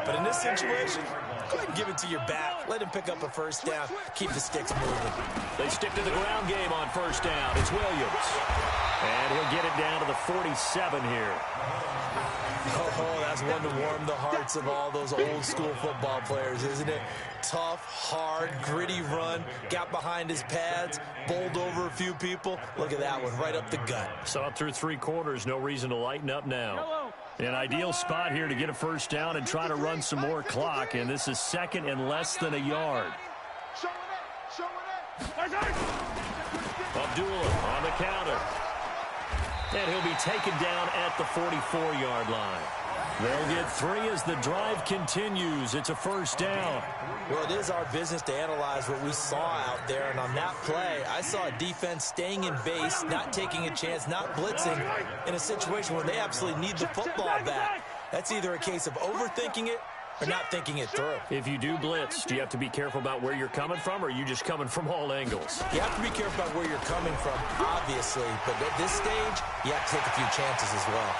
But in this situation, go ahead and give it to your back. Let him pick up a first down. Keep the sticks moving. They stick to the ground game on first down. It's Williams. And he'll get it down to the 47 here. Oh, that's one to warm the hearts of all those old school football players, isn't it? Tough, hard, gritty run, got behind his pads, bowled over a few people. Look at that one, right up the gut. So up through 3 quarters, no reason to lighten up now. An ideal spot here to get a first down and try to run some more clock, and this is 2nd and less than a yard. Abdullah on the counter. And he'll be taken down at the 44-yard line. They'll get 3 as the drive continues. It's a first down. Well, it is our business to analyze what we saw out there, and on that play, I saw a defense staying in base, not taking a chance, not blitzing, in a situation where they absolutely need the football back. That's either a case of overthinking it or not thinking it through. If you do blitz, do you have to be careful about where you're coming from, or are you just coming from all angles? You have to be careful about where you're coming from, obviously, but at this stage, you have to take a few chances as well.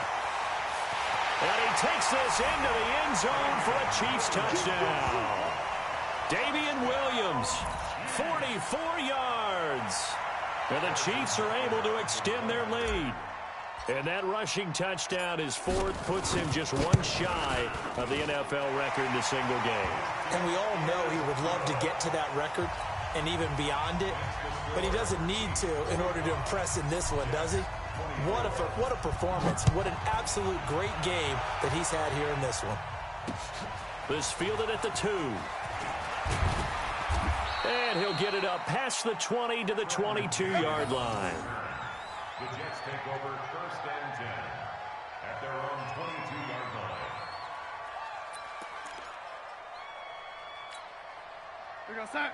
And he takes this into the end zone for a Chiefs touchdown. Damian Williams, 44 yards. And the Chiefs are able to extend their lead. And that rushing touchdown is 4th, puts him just 1 shy of the NFL record in a single game. And we all know he would love to get to that record and even beyond it, but he doesn't need to in order to impress in this one, does he? What a performance. What an absolute great game that he's had here in this one. This fielded at the 2. And he'll get it up past the 20 to the 22-yard line. The Jets take over 1st and 10 at their own 22-yard line.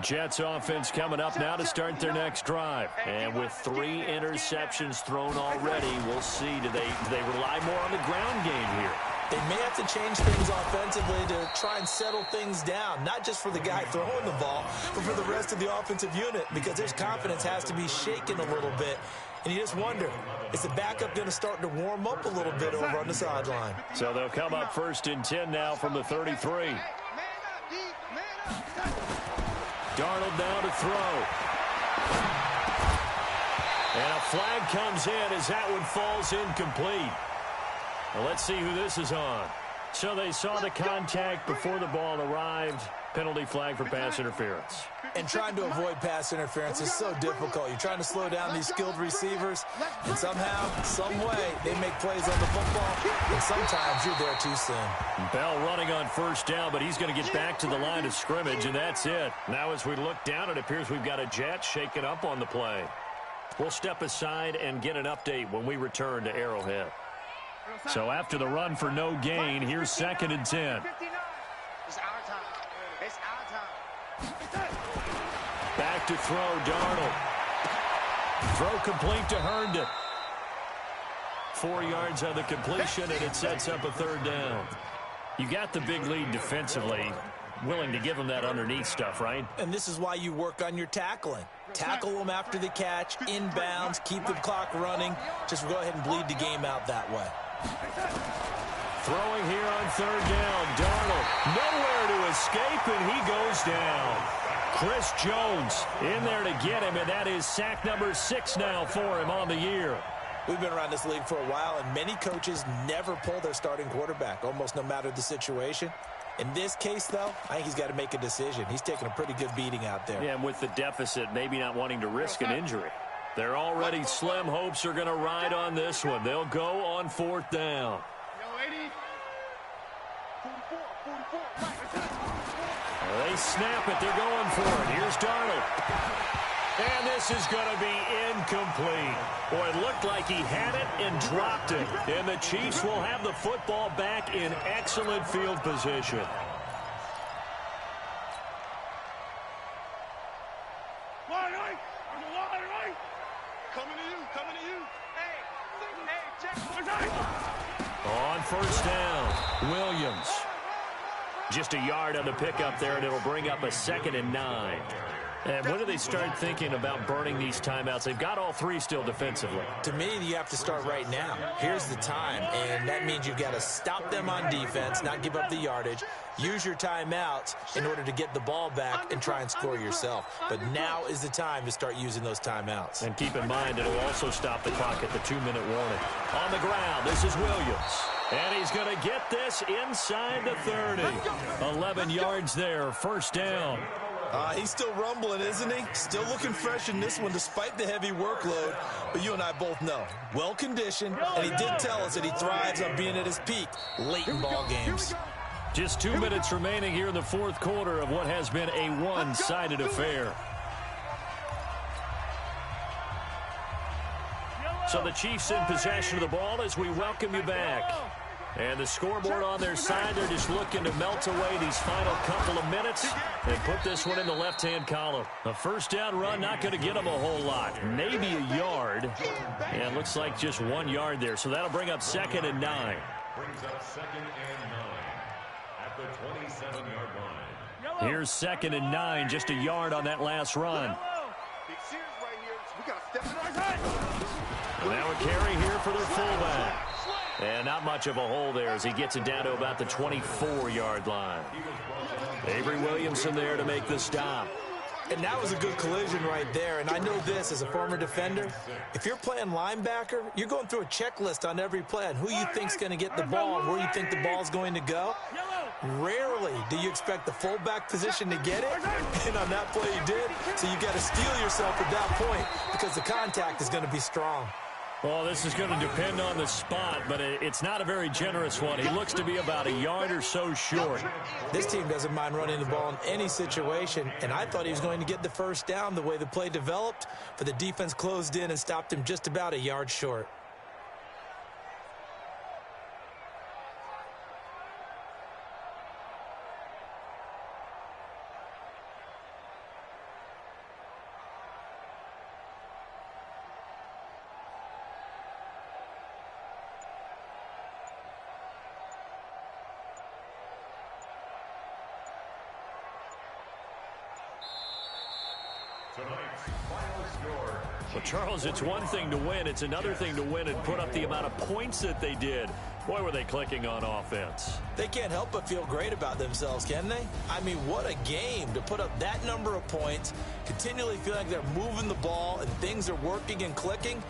Jets offense coming up now to start their next drive. And with 3 interceptions thrown already, we'll see. Do they rely more on the ground game here? They may have to change things offensively to try and settle things down, not just for the guy throwing the ball, but for the rest of the offensive unit, because their confidence has to be shaken a little bit. And you just wonder, is the backup going to start to warm up a little bit over on the sideline? So they'll come up 1st and 10 now from the 33. Darnold now to throw. And a flag comes in as that one falls incomplete. Well, let's see who this is on. So they saw the contact before the ball arrived. Penalty flag for pass interference. And trying to avoid pass interference is so difficult. You're trying to slow down these skilled receivers, and somehow, some way, they make plays on the football, and sometimes you're there too soon. Bell running on first down, but he's going to get back to the line of scrimmage, and that's it. Now as we look down, it appears we've got a Jet shaking up on the play. We'll step aside and get an update when we return to Arrowhead. So after the run for no gain, here's 2nd and 10. It's our time. It's our time. Back to throw, Darnold. Throw complete to Herndon. 4 yards on the completion, and it sets up a 3rd down. You got the big lead defensively. Willing to give them that underneath stuff, right? And this is why you work on your tackling. Tackle them after the catch, inbounds, keep the clock running. Just go ahead and bleed the game out that way. Throwing here on 3rd down. Darnold nowhere to escape, and he goes down. Chris Jones in there to get him, and that is sack number 6 now for him on the year. We've been around this league for a while, and many coaches never pull their starting quarterback, almost no matter the situation. In this case, though, I think he's got to make a decision. He's taking a pretty good beating out there. Yeah, and with the deficit, maybe not wanting to risk an injury. They're already slim hopes are going to ride on this one. They'll go on 4th down. They snap it. They're going for it. Here's Darnold. And this is going to be incomplete. Boy, it looked like he had it and dropped it. And the Chiefs will have the football back in excellent field position. On first down, Williams. Just a yard on the pickup there, and it'll bring up a 2nd and 9. And when do they start thinking about burning these timeouts? They've got all 3 still defensively. To me, you have to start right now. Here's the time, and that means you've got to stop them on defense, not give up the yardage. Use your timeouts in order to get the ball back and try and score yourself. But now is the time to start using those timeouts. And keep in mind, it'll also stop the clock at the 2-minute warning. On the ground, this is Williams. And he's going to get this inside the 30. 11 yards there, first down. He's still rumbling, isn't he? Still looking fresh in this one despite the heavy workload. But you and I both know, well-conditioned, and he did tell us that he thrives on being at his peak late in ball games. Just 2 minutes remaining here in the fourth quarter of what has been a one-sided affair. So the Chiefs in possession of the ball as we welcome you back. And the scoreboard on their side, they're just looking to melt away these final couple of minutes and put this one in the left-hand column. A first down run, not going to get them a whole lot. Maybe a yard. And it looks like just 1 yard there. So that'll bring up 2nd and 9. Brings up 2nd and 9 at the 27-yard line. Here's 2nd and 9, just a yard on that last run. Now a carry here for their fullback. And not much of a hole there as he gets it down to about the 24-yard line. Avery Williamson there to make the stop. And that was a good collision right there. And I know this as a former defender. If you're playing linebacker, you're going through a checklist on every play on who you think's going to get the ball and where you think the ball's going to go. Rarely do you expect the fullback position to get it. And on that play you did. So you got to steel yourself at that point because the contact is going to be strong. Well, this is going to depend on the spot, but it's not a very generous one. He looks to be about a yard or so short. This team doesn't mind running the ball in any situation, and I thought he was going to get the first down the way the play developed, but the defense closed in and stopped him just about a yard short. Well, Charles, it's one thing to win. It's another thing to win and put up the amount of points that they did. Boy, were they clicking on offense. They can't help but feel great about themselves, can they? I mean, what a game to put up that number of points, continually feel like they're moving the ball and things are working and clicking.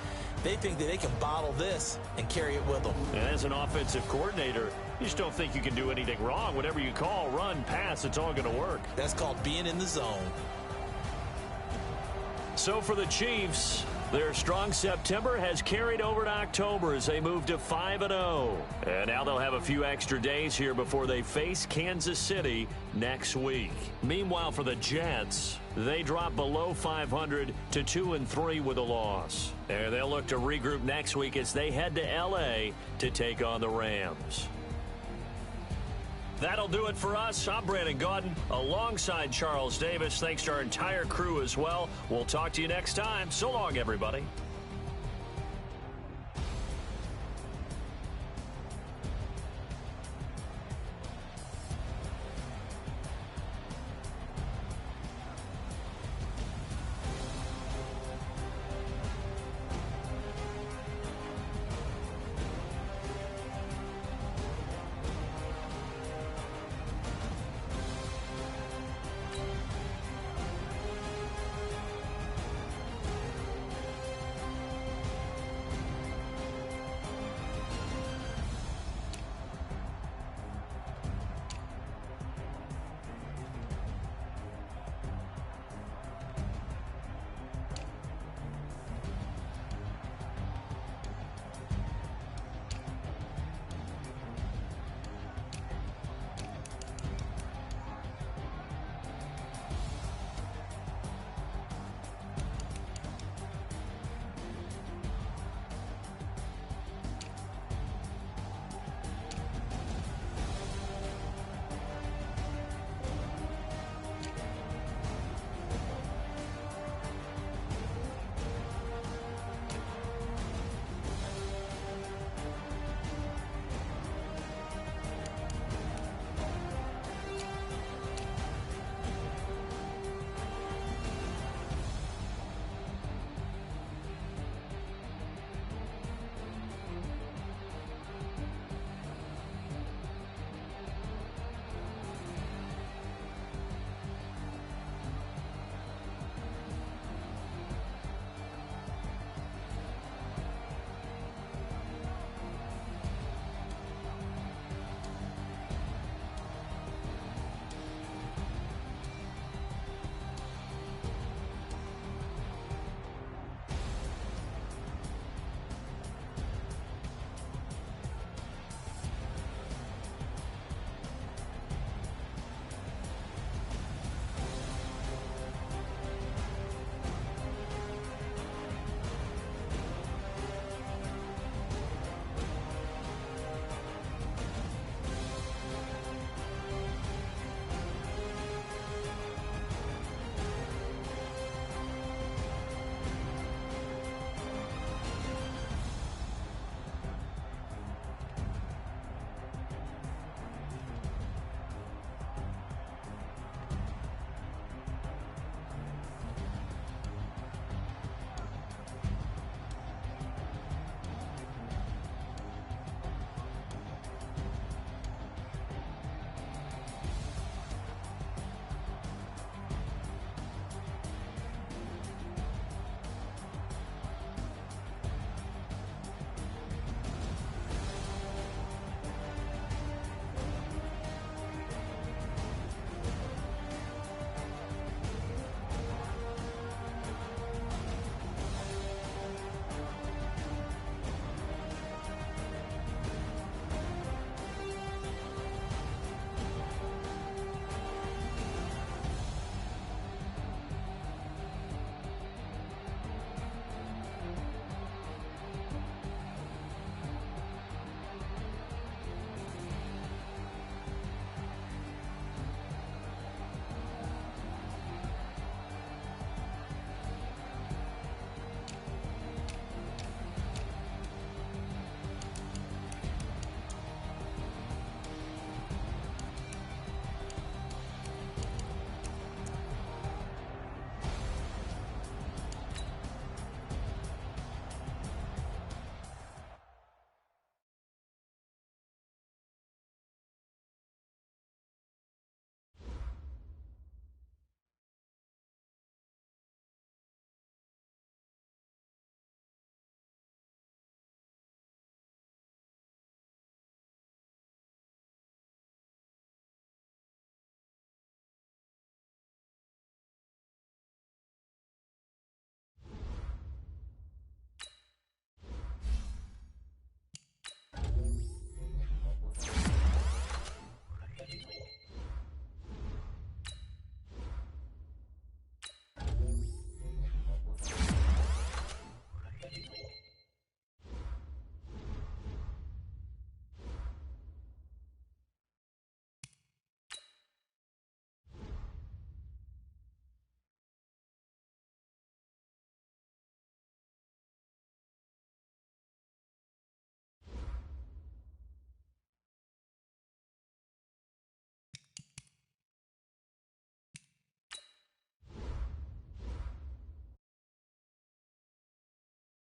They think that they can bottle this and carry it with them. And as an offensive coordinator, you just don't think you can do anything wrong. Whatever you call, run, pass, it's all going to work. That's called being in the zone. So for the Chiefs, their strong September has carried over to October as they move to 5-0. And now they'll have a few extra days here before they face Kansas City next week. Meanwhile, for the Jets, they drop below 500 to 2-3 with a loss. And they'll look to regroup next week as they head to L.A. to take on the Rams. That'll do it for us. I'm Brandon Gaudin alongside Charles Davis. Thanks to our entire crew as well. We'll talk to you next time. So long, everybody.